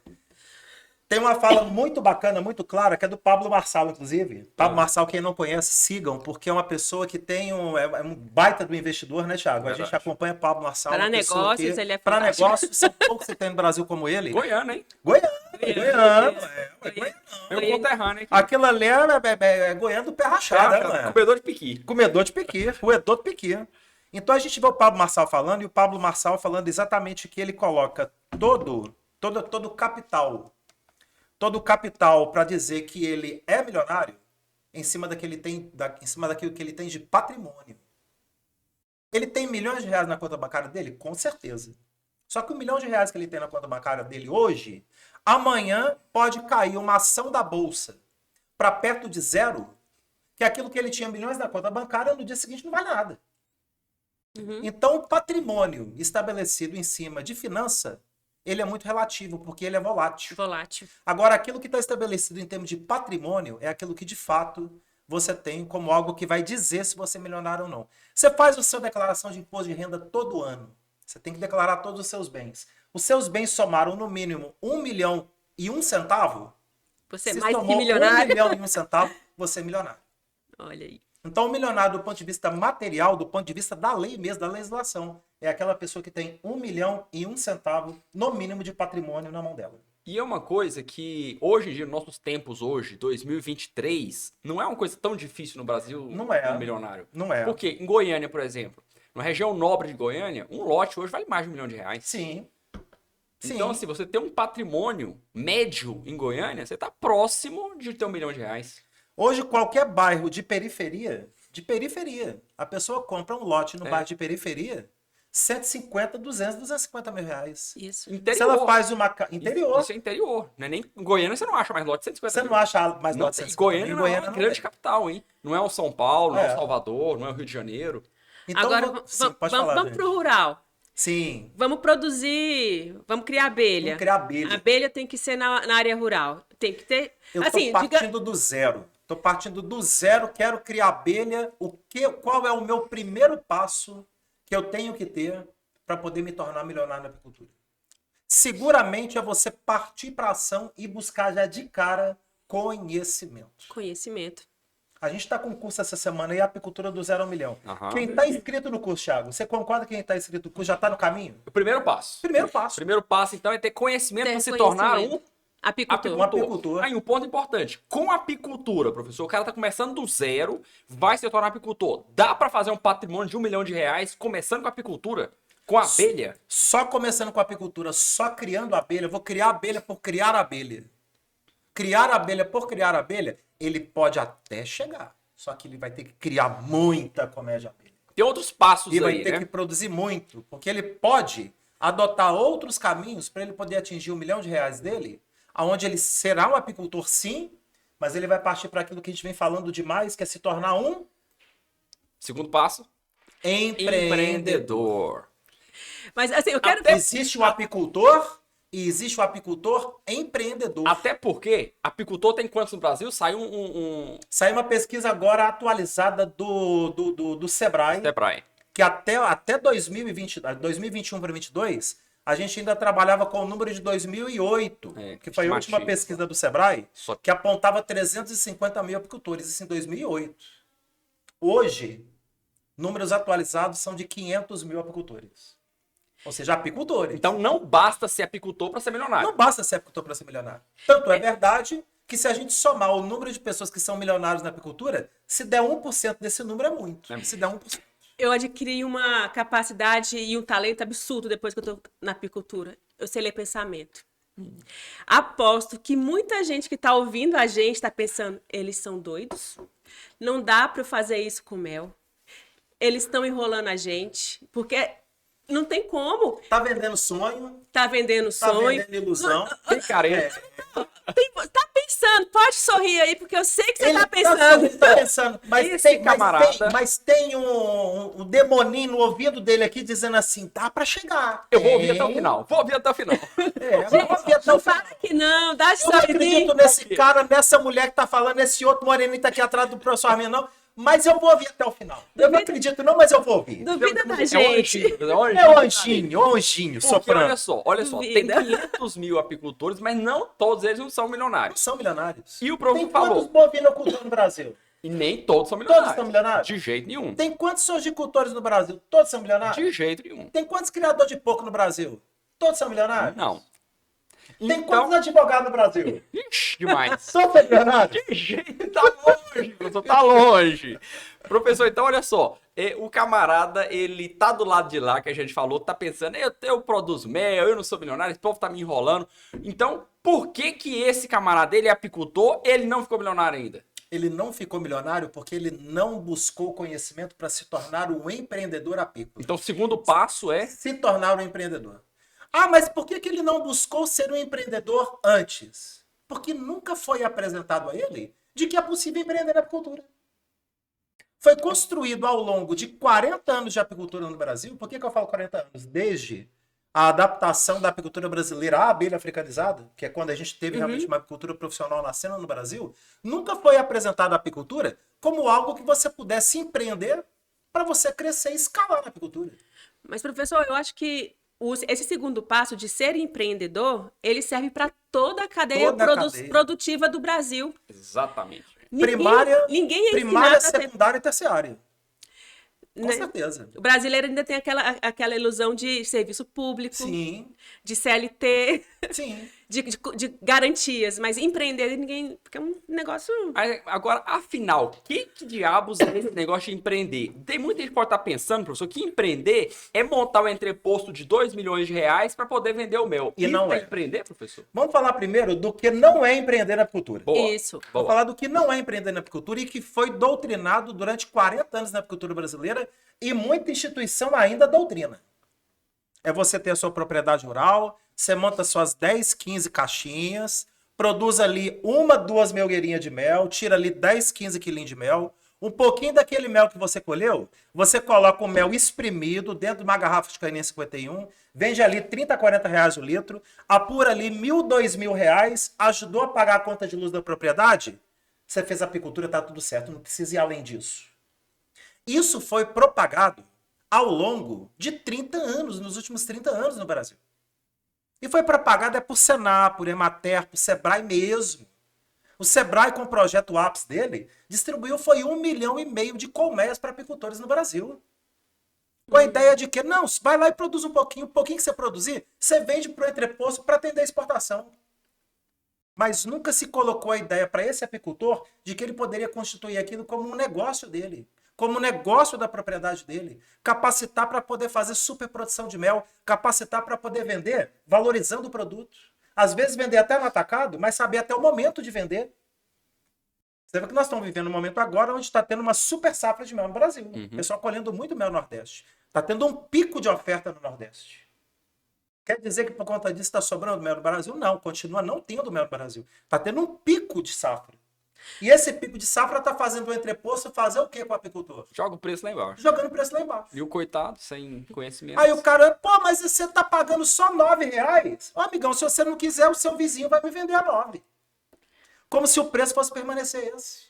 Speaker 3: Tem uma fala muito bacana, muito clara, que é do Pablo Marçal, inclusive. Pablo Marçal, quem não conhece, sigam, porque é uma pessoa que tem é um baita do investidor, né, Thiago?
Speaker 2: Verdade.
Speaker 3: A gente acompanha Pablo Marçal.
Speaker 1: Para
Speaker 3: uma pessoa
Speaker 1: negócios,
Speaker 3: que,
Speaker 1: ele é
Speaker 3: para
Speaker 1: fantástico.
Speaker 3: negócios, são poucos que tem no Brasil como ele.
Speaker 2: Goiano, hein?
Speaker 3: Goiano.
Speaker 2: Meu conterrâneo aqui.
Speaker 3: Aquilo ali é Goiano do pé rachado, né, mano?
Speaker 2: Comedor de piqui.
Speaker 3: Comedor de piqui, roedor de piqui. Então a gente vê o Pablo Marçal falando, e o Pablo Marçal falando exatamente que ele coloca todo o capital para dizer que ele é milionário em cima daquilo que ele tem de patrimônio. Ele tem milhões de reais na conta bancária dele? Com certeza. Só que R$1 milhão que ele tem na conta bancária dele hoje, amanhã pode cair uma ação da bolsa para perto de zero, que aquilo que ele tinha milhões na conta bancária, no dia seguinte não vale nada. Então, o patrimônio estabelecido em cima de finança, ele é muito relativo, porque ele é volátil.
Speaker 1: Volátil.
Speaker 3: Agora, aquilo que está estabelecido em termos de patrimônio é aquilo que, de fato, você tem como algo que vai dizer se você é milionário ou não. Você faz a sua declaração de imposto de renda todo ano. Você tem que declarar todos os seus bens. Os seus bens somaram, no mínimo, R$1 milhão e um centavo.
Speaker 1: Você é
Speaker 3: Se
Speaker 1: mais que
Speaker 3: somou
Speaker 1: milionário.
Speaker 3: R$1 milhão e um centavo, você é milionário.
Speaker 1: Olha aí.
Speaker 3: Então, o milionário, do ponto de vista material, do ponto de vista da lei mesmo, da legislação, é aquela pessoa que tem R$1 milhão e um centavo, no mínimo, de patrimônio na mão dela.
Speaker 2: E é uma coisa que, hoje em dia, nos nossos tempos hoje, 2023, não é uma coisa tão difícil no Brasil,
Speaker 3: Não é.
Speaker 2: um milionário.
Speaker 3: Não é.
Speaker 2: Porque em Goiânia, por exemplo, na região nobre de Goiânia, um lote hoje vale mais de R$1 milhão.
Speaker 3: Sim.
Speaker 2: Então, se você tem um patrimônio médio em Goiânia, você está próximo de ter R$1 milhão.
Speaker 3: Hoje, qualquer bairro de periferia, a pessoa compra um lote no bairro de periferia, 150, 200, 250 mil reais.
Speaker 1: Isso.
Speaker 2: Interior.
Speaker 3: Se ela faz uma... Interior.
Speaker 2: Isso é interior. Não é nem... Em Goiânia você não acha mais lote de 150
Speaker 3: Você
Speaker 2: mil.
Speaker 3: não acha mais
Speaker 2: Não,
Speaker 3: lote de
Speaker 2: e
Speaker 3: 150
Speaker 2: Goiânia
Speaker 3: mil?
Speaker 2: não é uma grande
Speaker 3: tem.
Speaker 2: capital, hein? Não é o São Paulo, não é
Speaker 3: É.
Speaker 2: o Salvador, não é o Rio de Janeiro.
Speaker 3: Então,
Speaker 1: Agora,
Speaker 3: sim, pode falar,
Speaker 1: vamos
Speaker 3: gente.
Speaker 1: pro rural.
Speaker 3: Sim,
Speaker 1: Vamos produzir, vamos criar abelha.
Speaker 3: vamos criar abelha.
Speaker 1: A abelha tem que ser na área rural. Tem que ter.
Speaker 3: Eu
Speaker 1: assim,
Speaker 3: tô partindo do zero. Tô partindo do zero, quero criar abelha. Qual é o meu primeiro passo que eu tenho que ter para poder me tornar milionário na apicultura? Seguramente é você partir para ação e buscar já de cara conhecimento.
Speaker 1: Conhecimento.
Speaker 3: A gente está com um curso essa semana aí, Apicultura do Zero ao Milhão.
Speaker 2: Aham.
Speaker 3: Quem está inscrito no curso, Thiago, você concorda que quem está inscrito no curso já está no caminho?
Speaker 2: O primeiro passo.
Speaker 3: Primeiro passo.
Speaker 2: O primeiro passo, então, é ter conhecimento
Speaker 1: Ter
Speaker 2: para se tornar
Speaker 1: conhecimento.
Speaker 2: um
Speaker 1: Apicultor.
Speaker 3: Um apicultor.
Speaker 2: Aí, um ponto importante. Com a apicultura, professor, o cara tá começando do zero, vai se tornar apicultor. Dá para fazer um patrimônio de R$1 milhão começando com a apicultura? Com a abelha?
Speaker 3: Só começando com a apicultura, só criando abelha, eu vou criar abelha por criar abelha. Criar abelha por criar abelha, ele pode até chegar. Só que ele vai ter que criar muita colmeia de abelha.
Speaker 2: Tem outros passos
Speaker 3: E vai
Speaker 2: aí,
Speaker 3: ter
Speaker 2: né?
Speaker 3: que produzir muito, porque ele pode adotar outros caminhos para ele poder atingir R$ 1 milhão dele, aonde ele será um apicultor sim, mas ele vai partir para aquilo que a gente vem falando demais, que é se tornar um
Speaker 2: Segundo passo,
Speaker 3: empreendedor.
Speaker 1: Mas assim, eu quero...
Speaker 3: Existe o apicultor e existe o apicultor empreendedor.
Speaker 2: até porque apicultor tem quantos no Brasil? Saiu
Speaker 3: Saiu uma pesquisa agora atualizada do Sebrae,
Speaker 2: Sebrae.
Speaker 3: que até 2021 para 2022, a gente ainda trabalhava com o número de 2008, que foi a última
Speaker 2: estimativa.
Speaker 3: pesquisa do Sebrae,
Speaker 2: Só
Speaker 3: que apontava 350 mil apicultores, isso em 2008. Hoje, números atualizados são de 500 mil apicultores. Ou seja, apicultores.
Speaker 2: Então não basta ser apicultor para ser milionário.
Speaker 3: Não basta ser apicultor para ser milionário. Tanto é verdade que se a gente somar o número de pessoas que são milionários na apicultura, se der 1% desse número é muito. Se der 1%.
Speaker 1: Eu adquiri uma capacidade e um talento absurdo depois que eu tô na apicultura. Eu sei ler pensamento. Aposto que muita gente que tá ouvindo a gente tá pensando, eles são doidos? Não dá para eu fazer isso com mel. Eles estão enrolando a gente, porque não tem como.
Speaker 3: Tá vendendo sonho,
Speaker 1: Tá vendendo
Speaker 3: tá
Speaker 1: sonho.
Speaker 3: vendendo ilusão.
Speaker 2: Tem careta.
Speaker 1: Tá pensando, pode sorrir aí, porque eu sei que você
Speaker 3: Ele
Speaker 1: tá pensando.
Speaker 3: tá pensando, mas
Speaker 2: Esse
Speaker 3: tem,
Speaker 2: camarada-
Speaker 3: mas tem um demoninho no ouvido dele aqui dizendo assim, dá pra chegar.
Speaker 2: Eu vou ouvir até o
Speaker 3: Tem.
Speaker 2: final. Vou ouvir até o final.
Speaker 3: Eu vou ouvir até o
Speaker 1: Não
Speaker 3: final.
Speaker 1: fala que não, dá de
Speaker 3: Eu não
Speaker 1: sorrisinho.
Speaker 3: acredito nesse cara, nessa mulher que tá falando, nesse outro moreninho tá aqui atrás do professor Armin, não. Mas eu vou ouvir até o final. Eu não acredito não, mas eu vou ouvir.
Speaker 1: Duvida da
Speaker 2: É um
Speaker 1: gente.
Speaker 2: anjinho, é um
Speaker 3: É o
Speaker 2: anjinho.
Speaker 3: anjinho,
Speaker 2: Porque
Speaker 3: soprando.
Speaker 2: olha só, tem
Speaker 1: Duvida.
Speaker 2: 500 mil apicultores, mas não todos eles não são
Speaker 3: Não
Speaker 2: milionários.
Speaker 3: são milionários.
Speaker 2: E o professor
Speaker 3: Tem
Speaker 2: falou,
Speaker 3: quantos bovinocultores no Brasil?
Speaker 2: e nem todos são
Speaker 3: Todos
Speaker 2: milionários.
Speaker 3: são milionários?
Speaker 2: De jeito nenhum.
Speaker 3: Tem quantos sojicultores no Brasil? Todos são milionários?
Speaker 2: De jeito nenhum.
Speaker 3: Tem quantos criadores de porco no Brasil? Todos são milionários?
Speaker 2: Não.
Speaker 3: Tem
Speaker 2: Então,
Speaker 3: quantos advogados no Brasil?
Speaker 2: ixi, demais.
Speaker 3: Todos são milionários?
Speaker 2: De jeito, tá longe, professor, tá longe. Professor, então olha só, o camarada, ele tá do lado de lá, que a gente falou, tá pensando, eu produzo mel, eu não sou milionário, esse povo tá me enrolando. Então, por que que esse camarada, ele é apicultor, ele não ficou milionário ainda?
Speaker 3: Ele não ficou milionário porque ele não buscou conhecimento para se tornar um empreendedor apícola.
Speaker 2: Então, o segundo passo é...
Speaker 3: Se tornar um empreendedor. Ah, mas por que ele não buscou ser um empreendedor antes? Porque nunca foi apresentado a ele de que é possível empreender na apicultura. Foi construído ao longo de 40 anos de apicultura no Brasil. Por que eu falo 40 anos? Desde a adaptação da apicultura brasileira à abelha africanizada, que é quando a gente teve realmente uma apicultura profissional nascendo no Brasil, nunca foi apresentada a apicultura como algo que você pudesse empreender para você crescer e escalar na apicultura.
Speaker 1: Mas, professor, eu acho que esse segundo passo de ser empreendedor, ele serve para toda a cadeia,
Speaker 3: Toda a cadeia.
Speaker 1: produtiva do Brasil.
Speaker 2: Exatamente.
Speaker 1: Ninguém é
Speaker 3: primária,
Speaker 1: ensinado a ter,
Speaker 3: secundária e terciária. Com
Speaker 1: né?
Speaker 3: certeza.
Speaker 1: O brasileiro ainda tem aquela ilusão de serviço público,
Speaker 3: Sim,
Speaker 1: de CLT,
Speaker 3: sim.
Speaker 1: de garantias, mas empreender ninguém, porque é um negócio...
Speaker 2: Aí, agora, afinal, que diabos é esse negócio de empreender? Tem muita gente que pode estar pensando, professor, que empreender é montar um entreposto de 2 milhões de reais para poder vender o mel.
Speaker 3: E
Speaker 2: Isso
Speaker 3: não
Speaker 2: é
Speaker 3: é.
Speaker 2: empreender, professor?
Speaker 3: Vamos falar primeiro do que não é empreender na apicultura.
Speaker 2: Boa.
Speaker 1: Isso.
Speaker 2: Boa.
Speaker 3: Vamos falar do que não é empreender na apicultura e que foi doutrinado durante 40 anos na apicultura brasileira e muita instituição ainda doutrina. É você ter a sua propriedade rural, você monta suas 10, 15 caixinhas, produz ali 1, 2 melgueirinhas de mel, tira ali 10, 15 quilinhos de mel, um pouquinho daquele mel que você colheu, você coloca o mel espremido dentro de uma garrafa de caninha 51, vende ali 30, 40 reais o litro, apura ali 1.000, 2.000 reais, ajudou a pagar a conta de luz da propriedade, você fez a apicultura, tá tudo certo, não precisa ir além disso. Isso foi propagado ao longo de 30 anos, nos últimos 30 anos no Brasil. E foi propagado por Senar, por Emater, por Sebrae mesmo. O Sebrae, com o projeto APS dele, distribuiu foi 1,5 milhão de colmeias para apicultores no Brasil. Com a ideia de que, não, vai lá e produz um pouquinho que você produzir, você vende para o entreposto para atender a exportação. Mas nunca se colocou a ideia para esse apicultor de que ele poderia constituir aquilo como um negócio dele, como um negócio da propriedade dele, capacitar para poder fazer superprodução de mel, capacitar para poder vender, valorizando o produto. Às vezes vender até no atacado, mas saber até o momento de vender. Você vê que nós estamos vivendo um momento agora onde está tendo uma super safra de mel no Brasil. O pessoal colhendo muito mel no Nordeste. Está tendo um pico de oferta no Nordeste. Quer dizer que por conta disso está sobrando mel no Brasil? Não, continua não tendo mel no Brasil. Está tendo um pico de safra. E esse pico de safra está fazendo o entreposto fazer o quê com o apicultor?
Speaker 2: Joga o preço lá embaixo.
Speaker 3: Jogando o preço lá embaixo.
Speaker 2: E o coitado, sem conhecimento.
Speaker 3: Aí o cara, pô, mas você tá pagando só R$9? Ô, amigão, se você não quiser, o seu vizinho vai me vender a 9. Como se o preço fosse permanecer esse.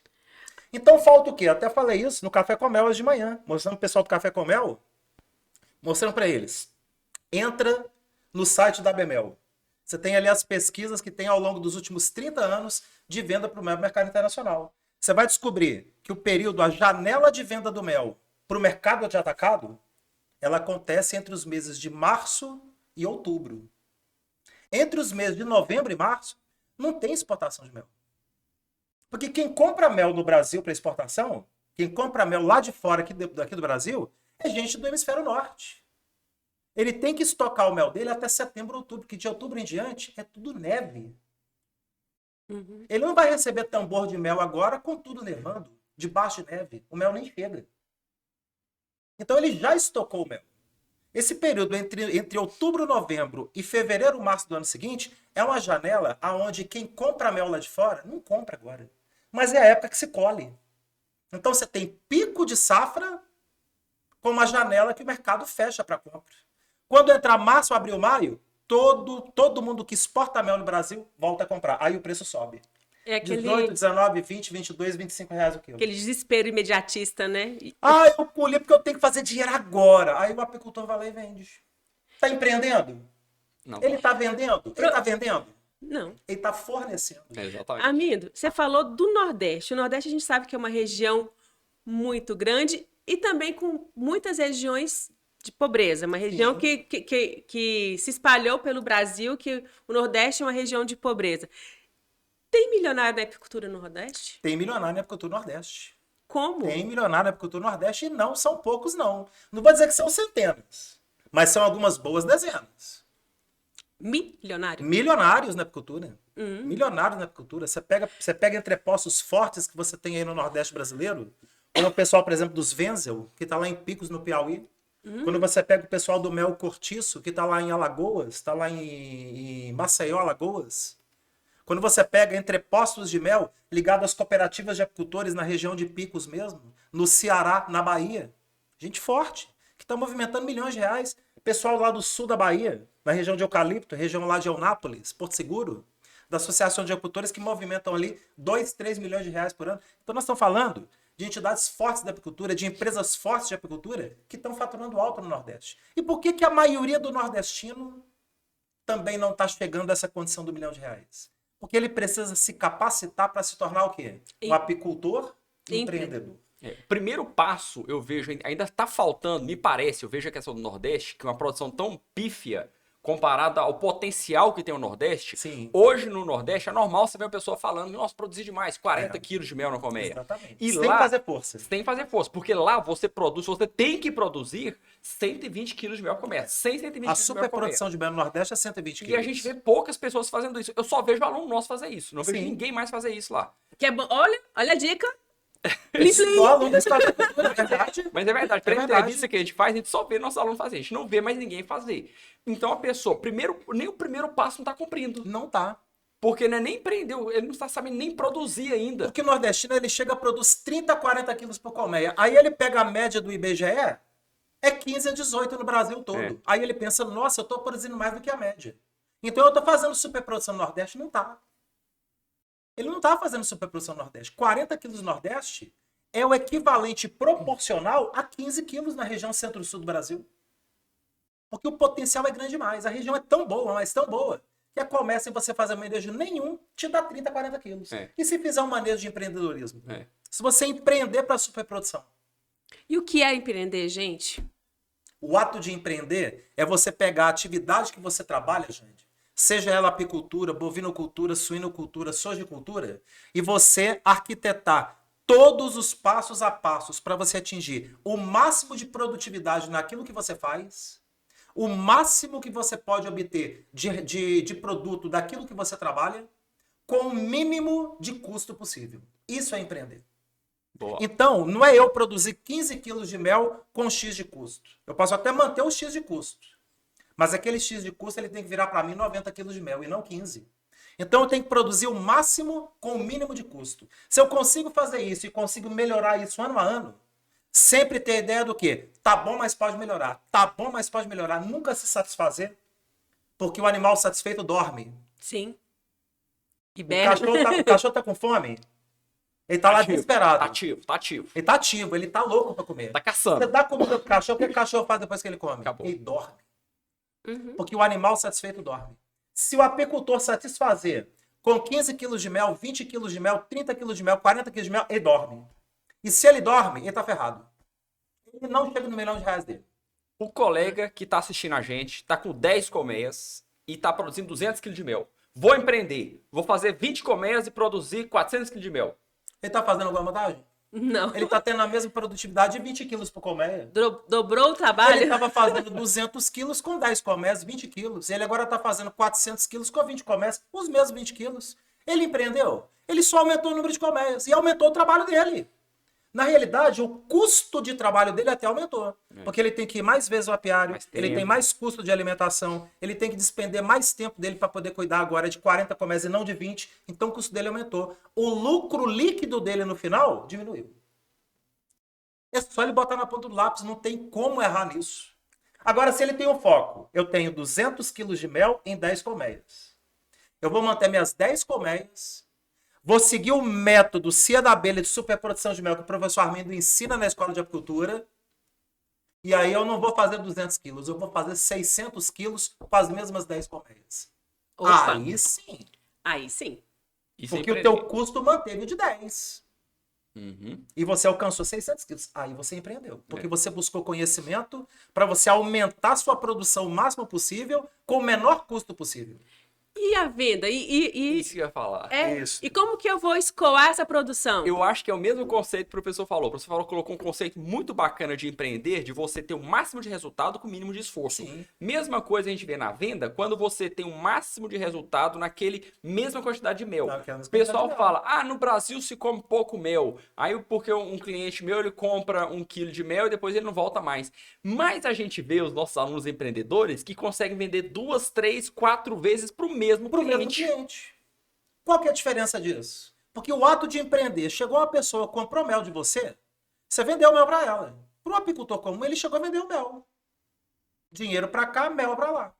Speaker 3: Então falta o quê? Até falei isso no Café com Mel hoje de manhã, mostrando pro pessoal do Café com Mel, mostrando para eles. Entra no site da Bemel. Você tem ali as pesquisas que tem ao longo dos últimos 30 anos de venda para o mel no mercado internacional. Você vai descobrir que o período, a janela de venda do mel para o mercado de atacado, ela acontece entre os meses de março e outubro. Entre os meses de novembro e março, não tem exportação de mel. Porque quem compra mel no Brasil para exportação, quem compra mel lá de fora, aqui do Brasil, é gente do hemisfério norte. Ele tem que estocar o mel dele até setembro, outubro, porque de outubro em diante é tudo neve.
Speaker 1: Uhum.
Speaker 3: Ele não vai receber tambor de mel agora com tudo nevando, debaixo de neve. O mel nem chega. Então ele já estocou o mel. Esse período entre outubro, novembro e fevereiro, março do ano seguinte é uma janela onde quem compra mel lá de fora não compra agora. Mas é a época que se colhe. Então você tem pico de safra com uma janela que o mercado fecha para compra. Quando entrar março, abril, maio, todo mundo que exporta mel no Brasil volta a comprar. Aí o preço sobe.
Speaker 1: É aquele,
Speaker 3: 18, 19, 20, 22, 25 reais o quilo.
Speaker 1: aquele desespero imediatista, né?
Speaker 3: Ah, eu colhi porque eu tenho que fazer dinheiro agora. Aí o apicultor vai lá e vende. Tá empreendendo?
Speaker 2: Não.
Speaker 3: Ele tá vendendo? Ele tá vendendo?
Speaker 1: Não.
Speaker 3: Ele tá fornecendo.
Speaker 2: É, exatamente.
Speaker 1: Amido, você falou do Nordeste. O Nordeste a gente sabe que é uma região muito grande e também com muitas regiões de pobreza. Uma região que se espalhou pelo Brasil, que o Nordeste é uma região de pobreza. Tem milionário na apicultura no Nordeste?
Speaker 3: Tem milionário na apicultura no Nordeste.
Speaker 1: Como?
Speaker 3: Tem milionário na apicultura no Nordeste e não são poucos, não. Não vou dizer que são centenas, mas são algumas boas dezenas.
Speaker 1: Milionário?
Speaker 3: Milionários na apicultura. Milionários na apicultura. Você pega entrepostos fortes que você tem aí no Nordeste brasileiro, como o pessoal, por exemplo, dos Wenzel, que está lá em Picos, no Piauí. Quando você pega o pessoal do Mel Cortiço, que está lá em Alagoas, está lá em Maceió, Alagoas. Quando você pega entrepostos de mel ligados às cooperativas de apicultores na região de Picos mesmo, no Ceará, na Bahia. Gente forte, que está movimentando milhões de reais. Pessoal lá do sul da Bahia, na região de Eucalipto, região lá de Eunápolis, Porto Seguro, da Associação de Apicultores que movimentam ali 2, 3 milhões de reais por ano. Então nós estamos falando de entidades fortes da apicultura, de empresas fortes de apicultura que estão faturando alto no Nordeste. E por que a maioria do nordestino também não está chegando a essa condição do R$1 milhão? Porque ele precisa se capacitar para se tornar o quê? Um apicultor empreendedor.
Speaker 2: O primeiro passo, eu vejo, ainda está faltando, me parece, eu vejo a questão do Nordeste, que é uma produção tão pífia comparada ao potencial que tem o Nordeste.
Speaker 3: Sim.
Speaker 2: Hoje no Nordeste é normal você ver uma pessoa falando, nossa, produzir demais, 40 quilos de mel na colmeia.
Speaker 3: Exatamente.
Speaker 2: E
Speaker 3: Sem
Speaker 2: lá,
Speaker 3: fazer força.
Speaker 2: Sem fazer força, porque lá você produz, você tem que produzir 120 quilos de mel por colmeia. 120
Speaker 3: A
Speaker 2: quilos de mel por
Speaker 3: superprodução de mel no Nordeste é 120 quilos.
Speaker 2: E a gente vê poucas pessoas fazendo isso. Eu só vejo aluno nosso fazer isso. Não vejo
Speaker 3: Sim.
Speaker 2: ninguém mais fazer isso lá.
Speaker 1: Que é bom. Olha a dica.
Speaker 3: Só aluno da escola de apicultura, é verdade.
Speaker 2: Mas é verdade, pela
Speaker 3: verdade.
Speaker 2: entrevista que a gente faz, a gente só vê nossos alunos fazer, a gente não vê mais ninguém fazer. Então a pessoa, nem o primeiro passo não está cumprindo.
Speaker 3: Não tá.
Speaker 2: Porque não é nem empreendeu, ele não está sabendo nem produzir ainda.
Speaker 3: Porque o nordestino ele chega a produzir 30 a 40 quilos por colmeia. Aí ele pega a média do IBGE, é 15 a 18 no Brasil todo.
Speaker 2: É.
Speaker 3: Aí ele pensa, nossa, eu estou produzindo mais do que a média. Então eu estou fazendo superprodução no Nordeste? Não tá. Ele não está fazendo superprodução no Nordeste. 40 quilos no Nordeste é o equivalente proporcional a 15 quilos na região centro-sul do Brasil. Porque o potencial é grande demais. A região é tão boa, mas tão boa, que a colmeia, sem você fazer manejo nenhum, te dá 30, 40 quilos.
Speaker 2: É.
Speaker 3: E se fizer um manejo de empreendedorismo?
Speaker 2: É.
Speaker 3: Se você empreender para superprodução?
Speaker 1: E o que é empreender, gente?
Speaker 3: O ato de empreender é você pegar a atividade que você trabalha, gente, seja ela apicultura, bovinocultura, suinocultura, sojicultura, e você arquitetar todos os passos a passos para você atingir o máximo de produtividade naquilo que você faz, o máximo que você pode obter de produto daquilo que você trabalha, com o mínimo de custo possível. Isso é empreender.
Speaker 2: Boa.
Speaker 3: Então, não é eu produzir 15 quilos de mel com X de custo. Eu posso até manter o X de custo. Mas aquele X de custo ele tem que virar para mim 90 quilos de mel e não 15. Então eu tenho que produzir o máximo com o mínimo de custo. Se eu consigo fazer isso e consigo melhorar isso ano a ano, sempre ter a ideia do quê? Tá bom, mas pode melhorar. Tá bom, mas pode melhorar. Nunca se satisfazer, porque o animal satisfeito dorme.
Speaker 1: Sim.
Speaker 3: O
Speaker 1: Hiberna.
Speaker 3: cachorro tá com fome, ele tá lá desesperado.
Speaker 2: Tá ativo, tá ativo.
Speaker 3: Ele tá ativo, ele tá louco para comer.
Speaker 2: Tá
Speaker 3: Você
Speaker 2: caçando.
Speaker 3: dá comida pro cachorro, o que o cachorro faz depois que ele come?
Speaker 2: Acabou.
Speaker 3: Ele dorme.
Speaker 1: Uhum.
Speaker 3: Porque o animal satisfeito dorme. Se o apicultor satisfazer com 15 quilos de mel, 20 quilos de mel, 30 quilos de mel, 40 quilos de mel, ele dorme. E se ele dorme, ele tá ferrado. Ele não chega no R$ 1 milhão dele.
Speaker 2: O colega que tá assistindo a gente tá com 10 colmeias e tá produzindo 200 kg de mel. Vou empreender. Vou fazer 20 colmeias e produzir 400 kg de mel.
Speaker 3: Ele tá fazendo alguma vantagem?
Speaker 1: Não.
Speaker 3: Ele tá tendo a mesma produtividade de 20 quilos por colmeia.
Speaker 1: Dobrou o trabalho?
Speaker 3: Ele estava fazendo 200 quilos com 10 colmeias, 20 quilos. Ele agora está fazendo 400 quilos com 20 colmeias, os mesmos 20 quilos. Ele empreendeu. Ele só aumentou o número de colmeias e aumentou o trabalho dele. Na realidade, o custo de trabalho dele até aumentou. Porque ele tem que ir mais vezes ao apiário, ele tem mais custo de alimentação, ele tem que despender mais tempo dele para poder cuidar agora de 40 colmeias e não de 20. Então o custo dele aumentou. O lucro líquido dele no final diminuiu. É só ele botar na ponta do lápis, não tem como errar nisso. Agora, se ele tem um foco, eu tenho 200 quilos de mel em 10 colmeias. Eu vou manter minhas 10 colmeias, vou seguir o método Cia da Abelha de superprodução de mel que o professor Armindo ensina na escola de apicultura. E aí eu não vou fazer 200 quilos, eu vou fazer 600 quilos com as mesmas 10 colmeias.
Speaker 1: Opa.
Speaker 3: Aí sim.
Speaker 1: Aí sim.
Speaker 2: Isso é
Speaker 3: Porque o
Speaker 2: empreender.
Speaker 3: teu custo manteve o de 10.
Speaker 2: Uhum.
Speaker 3: E você alcançou 600 quilos. Aí você empreendeu. Porque você buscou conhecimento para você aumentar sua produção o máximo possível com o menor custo possível.
Speaker 1: E a venda?
Speaker 2: Isso que eu ia falar.
Speaker 3: Isso.
Speaker 1: E como que eu vou escoar essa produção?
Speaker 2: Eu acho que é o mesmo conceito que o professor falou. O professor colocou um conceito muito bacana de empreender, de você ter o máximo de resultado com o mínimo de esforço.
Speaker 3: Sim.
Speaker 2: Mesma coisa a gente vê na venda, quando você tem o máximo de resultado naquele mesma quantidade de mel. O pessoal fala, no Brasil se come pouco mel. Aí porque um cliente meu, ele compra 1 quilo de mel e depois ele não volta mais. Mas a gente vê os nossos alunos empreendedores que conseguem vender 2, 3, 4 vezes pro mesmo cliente.
Speaker 3: Qual que é a diferença disso? Porque o ato de empreender, chegou uma pessoa, comprou mel de você, você vendeu o mel para ela. Para o apicultor comum, ele chegou a vender o mel. Dinheiro para cá, mel para lá.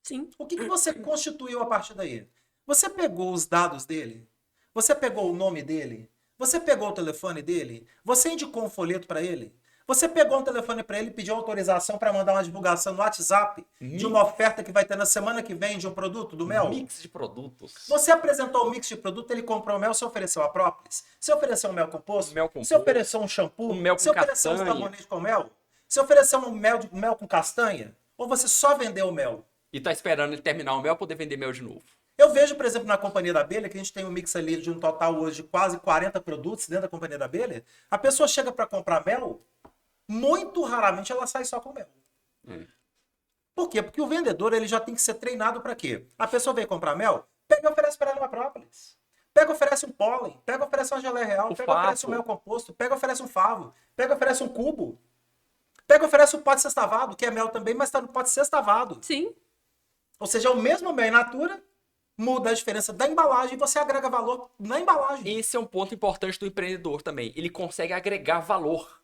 Speaker 1: Sim.
Speaker 3: O que você constituiu a partir daí? Você pegou os dados dele? Você pegou o nome dele? Você pegou o telefone dele? Você indicou um folheto para ele? Você pegou um telefone para ele e pediu autorização para mandar uma divulgação no WhatsApp de uma oferta que vai ter na semana que vem de um produto do mel?
Speaker 2: Mix de produtos.
Speaker 3: Você apresentou o mix de produto, ele comprou o mel, você ofereceu a própolis, você ofereceu um mel composto,
Speaker 2: Mel composto.
Speaker 3: você ofereceu um shampoo,
Speaker 2: Um mel com
Speaker 3: você ofereceu um
Speaker 2: castanha.
Speaker 3: sabonete com mel, você ofereceu um mel com castanha, ou você só vendeu o mel?
Speaker 2: E tá esperando ele terminar o mel pra poder vender mel de novo.
Speaker 3: Eu vejo, por exemplo, na Companhia da Abelha, que a gente tem um mix ali de um total hoje de quase 40 produtos dentro da Companhia da Abelha, a pessoa chega para comprar mel, muito raramente ela sai só com mel. Por quê? Porque o vendedor ele já tem que ser treinado para quê? A pessoa vem comprar mel, pega e oferece para ela uma própolis. Pega e oferece um pólen, pega e oferece uma geleia real,
Speaker 2: O
Speaker 3: pega e oferece um
Speaker 2: favo.
Speaker 3: mel composto, pega e oferece um favo, pega e oferece um cubo, pega e oferece um pote sextavado, que é mel também, mas está no pote sextavado.
Speaker 1: Sim.
Speaker 3: Ou seja, é o mesmo mel in natura, muda a diferença da embalagem e você agrega valor na embalagem.
Speaker 2: Esse é um ponto importante do empreendedor também. Ele consegue agregar valor.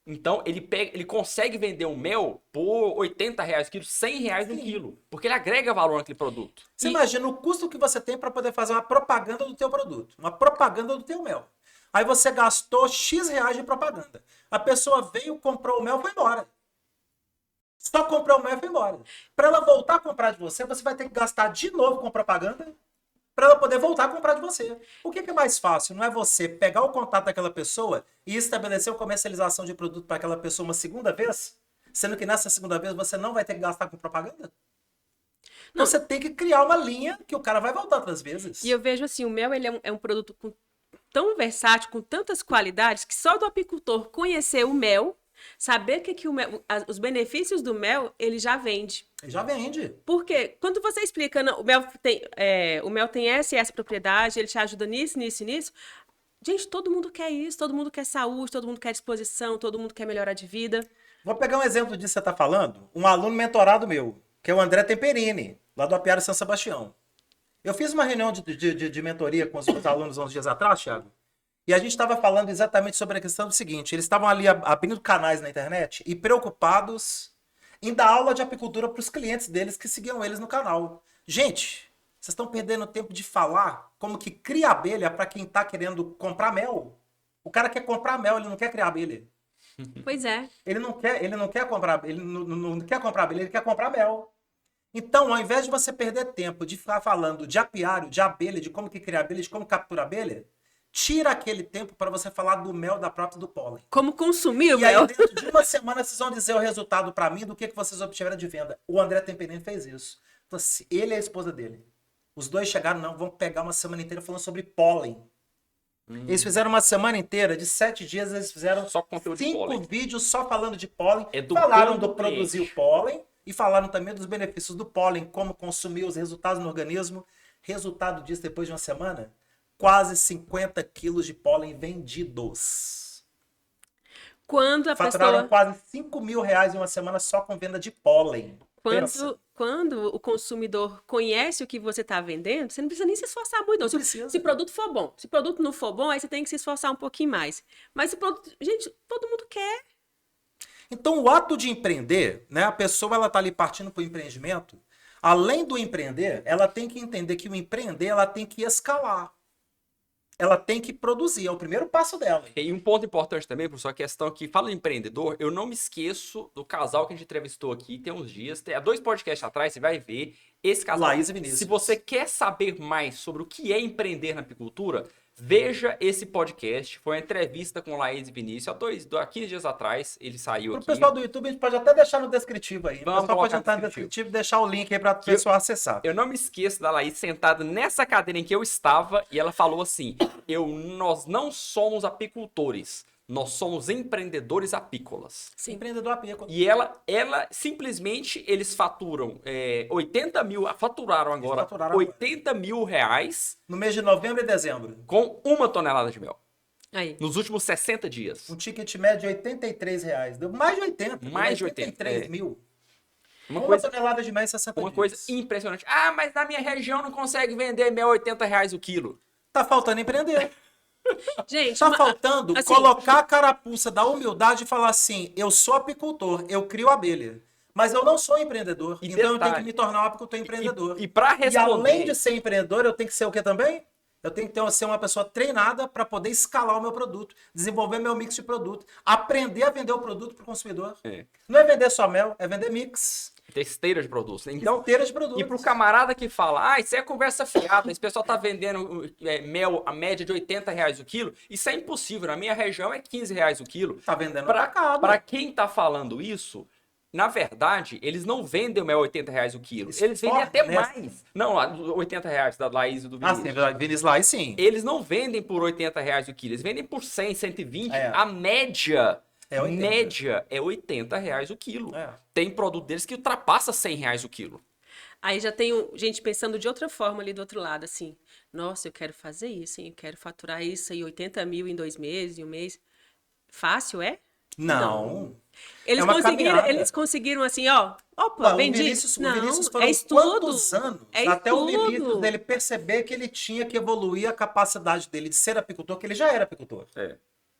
Speaker 2: Então, ele consegue vender um mel por R$ 80 quilo, R$ 100 um quilo. Porque ele agrega valor naquele produto.
Speaker 3: Você imagina o custo que você tem para poder fazer uma propaganda do teu produto, uma propaganda do teu mel. Aí você gastou X reais de propaganda. A pessoa veio, comprou o mel e foi embora. Só comprou o mel e foi embora. Para ela voltar a comprar de você, você vai ter que gastar de novo com propaganda para ela poder voltar a comprar de você. O que é mais fácil? Não é você pegar o contato daquela pessoa e estabelecer a comercialização de produto para aquela pessoa uma segunda vez? Sendo que nessa segunda vez você não vai ter que gastar com propaganda? Então você tem que criar uma linha que o cara vai voltar outras vezes.
Speaker 1: E eu vejo assim, o mel ele é um produto tão versátil, com tantas qualidades, que só do apicultor conhecer o mel, saber que o mel, os benefícios do mel, ele já vende.
Speaker 3: Ele já vende.
Speaker 1: Porque quando você explica, não, o mel tem essa e essa propriedade, ele te ajuda nisso, nisso e nisso. Gente, todo mundo quer isso, todo mundo quer saúde, todo mundo quer disposição, todo mundo quer melhorar de vida.
Speaker 3: Vou pegar um exemplo disso que você está falando. Um aluno mentorado meu. que é o André Temperini, lá do Apiário São Sebastião. Eu fiz uma reunião de mentoria com os meus alunos uns dias atrás, Thiago, e a gente estava falando exatamente sobre a questão do seguinte: eles estavam ali abrindo canais na internet e preocupados em dar aula de apicultura para os clientes deles que seguiam eles no canal. Gente, vocês estão perdendo tempo de falar como que cria abelha para quem está querendo comprar mel. O cara quer comprar mel, ele não quer criar abelha.
Speaker 1: Pois é.
Speaker 3: Ele não quer comprar, ele não quer comprar abelha, ele quer comprar mel. Então, ao invés de você perder tempo de ficar falando de apiário, de abelha, de como que cria abelha, de como captura abelha, tira aquele tempo para você falar do mel, da própria do pólen.
Speaker 1: Como consumir o
Speaker 3: E aí,
Speaker 1: mel.
Speaker 3: dentro de uma semana, vocês vão dizer o resultado para mim do que vocês obtiveram de venda. O André Temperini fez isso. Então, ele e a esposa dele. Os dois chegaram, não, vão pegar uma semana inteira falando sobre pólen. Eles fizeram uma semana inteira, de 7 dias, eles fizeram
Speaker 2: Só conteúdo de
Speaker 3: 5
Speaker 2: pólen.
Speaker 3: vídeos só falando de pólen.
Speaker 2: Educando
Speaker 3: Falaram do
Speaker 2: o cliente.
Speaker 3: produzir o pólen e falaram também dos benefícios do pólen, como consumir, os resultados no organismo. Resultado disso, depois de uma semana, quase 50 quilos de pólen vendidos.
Speaker 1: Quando a
Speaker 3: Faturaram
Speaker 1: pessoa...
Speaker 3: quase 5 mil reais em uma semana só com venda de pólen. Pensa.
Speaker 1: Quando o consumidor conhece o que você está vendendo, você não precisa nem se esforçar muito, não.
Speaker 3: Não precisa.
Speaker 1: Se o produto for bom. Se o produto não for bom, aí você tem que se esforçar um pouquinho mais. Mas se o produto... Gente, todo mundo quer.
Speaker 3: Então, o ato de empreender, né, a pessoa ela tá ali partindo para o empreendimento, além do empreender, ela tem que entender que o empreender, ela tem que escalar. Ela tem que produzir, é o primeiro passo dela.
Speaker 2: E um ponto importante também, professor, a questão que fala em empreendedor, eu não me esqueço do casal que a gente entrevistou aqui tem uns dias, há 2 podcasts atrás, você vai ver esse casal.
Speaker 3: Laís e Vinícius.
Speaker 2: Se você quer saber mais sobre o que é empreender na apicultura, veja esse podcast. Foi uma entrevista com Laís e Vinícius há 15 dias atrás, ele saiu
Speaker 3: Pro
Speaker 2: aqui.
Speaker 3: pessoal do YouTube, a gente pode até deixar no descritivo aí. O
Speaker 2: Vamos
Speaker 3: pessoal pode
Speaker 2: colocar no
Speaker 3: entrar no
Speaker 2: descritivo.
Speaker 3: descritivo e deixar o link aí para o pessoal acessar.
Speaker 2: Eu não me esqueço da Laís sentada nessa cadeira em que eu estava e ela falou assim: nós não somos apicultores, nós somos empreendedores apícolas.
Speaker 1: Sim.
Speaker 3: Empreendedor apícola.
Speaker 2: E ela simplesmente, eles faturam 80 mil, faturaram agora
Speaker 3: faturaram
Speaker 2: 80 mil reais
Speaker 3: No mês de novembro e dezembro.
Speaker 2: com 1 tonelada de mel.
Speaker 1: Aí.
Speaker 2: Nos últimos 60 dias.
Speaker 3: Um ticket médio de R$83. Deu mais de 80.
Speaker 2: Mais de 80,
Speaker 3: 83 mil.
Speaker 2: Uma
Speaker 3: Uma
Speaker 2: coisa,
Speaker 3: tonelada de mel em 60
Speaker 2: uma
Speaker 3: dias.
Speaker 2: coisa impressionante. Ah, mas na minha região não consegue vender mel 80 reais o quilo.
Speaker 3: Tá faltando empreender.
Speaker 1: Gente,
Speaker 3: Tá faltando
Speaker 1: assim-
Speaker 3: colocar a carapuça da humildade e falar assim: eu sou apicultor, eu crio abelha. Mas eu não sou empreendedor.
Speaker 2: E
Speaker 3: então eu tenho
Speaker 2: detalhe,
Speaker 3: que me tornar um apicultor empreendedor.
Speaker 2: E para
Speaker 3: E além
Speaker 2: responder,
Speaker 3: de ser empreendedor, eu tenho que ser o quê também? Eu tenho que ser uma pessoa treinada para poder escalar o meu produto, desenvolver meu mix de produto, aprender a vender o produto para o consumidor. Não é vender só mel, é vender mix.
Speaker 2: ter esteira de produtos. Então,
Speaker 3: Esteira de produtos.
Speaker 2: e pro camarada que fala, isso é conversa fiada, esse pessoal tá vendendo mel a média de 80 reais o quilo, isso é impossível, na minha região é 15 reais o quilo.
Speaker 3: Tá vendendo
Speaker 2: Pra
Speaker 3: atacado.
Speaker 2: quem tá falando isso, na verdade, eles não vendem o mel a 80 reais o quilo, eles vendem
Speaker 3: Exporta,
Speaker 2: até
Speaker 3: né?
Speaker 2: mais. Não, 80 reais da Laís e do
Speaker 3: Ah,
Speaker 2: Vinícius.
Speaker 3: sim, verdade. Vinícius lá, e sim.
Speaker 2: Eles não vendem por 80 reais o quilo, eles vendem por 100, 120.
Speaker 3: É.
Speaker 2: A média
Speaker 3: É 80.
Speaker 2: média é 80 reais o quilo.
Speaker 3: É.
Speaker 2: Tem produto deles que ultrapassa 100 reais o quilo.
Speaker 1: Aí já tem gente pensando de outra forma ali do outro lado, assim. Nossa, eu quero fazer isso, hein? Eu quero faturar isso aí, 80 mil em 2 meses, em um mês. Fácil, é?
Speaker 3: Não.
Speaker 1: Eles
Speaker 3: É uma
Speaker 1: conseguiram,
Speaker 3: caminhada.
Speaker 1: eles conseguiram assim, ó. Opa,
Speaker 3: Não,
Speaker 1: vendi.
Speaker 3: o Vinícius
Speaker 1: Não,
Speaker 3: foram
Speaker 1: é estudo.
Speaker 3: quantos anos
Speaker 1: É
Speaker 3: até o
Speaker 1: estudo.
Speaker 3: Vinícius dele perceber que ele tinha que evoluir a capacidade dele de ser apicultor, que ele já era apicultor.
Speaker 2: É.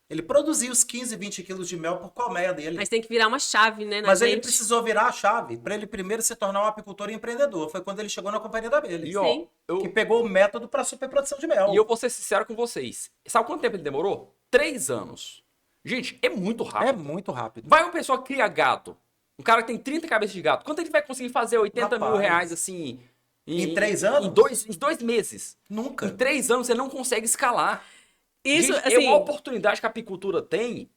Speaker 3: Ele produzia os 15, 20 quilos de mel por colmeia dele.
Speaker 1: Mas tem que virar uma chave, né, na
Speaker 3: Mas ele
Speaker 1: gente.
Speaker 3: precisou virar a chave para ele primeiro se tornar um apicultor e empreendedor. Foi quando ele chegou na Companhia da Abelha.
Speaker 2: E ó,
Speaker 1: Sim.
Speaker 3: Que pegou o método para superprodução de mel.
Speaker 2: E eu vou ser sincero com vocês. Sabe quanto tempo ele demorou? 3 anos. Gente, é muito rápido.
Speaker 3: É muito rápido.
Speaker 2: Vai uma pessoa que cria gato. Um cara que tem 30 cabeças de gato. Quanto ele vai conseguir fazer 80 mil
Speaker 3: Rapaz.
Speaker 2: reais assim?
Speaker 3: Em 3 anos?
Speaker 2: Em dois meses.
Speaker 3: Nunca.
Speaker 2: Em 3 anos você não consegue escalar.
Speaker 1: Isso,
Speaker 2: Gente,
Speaker 1: assim,
Speaker 2: é uma oportunidade que a apicultura tem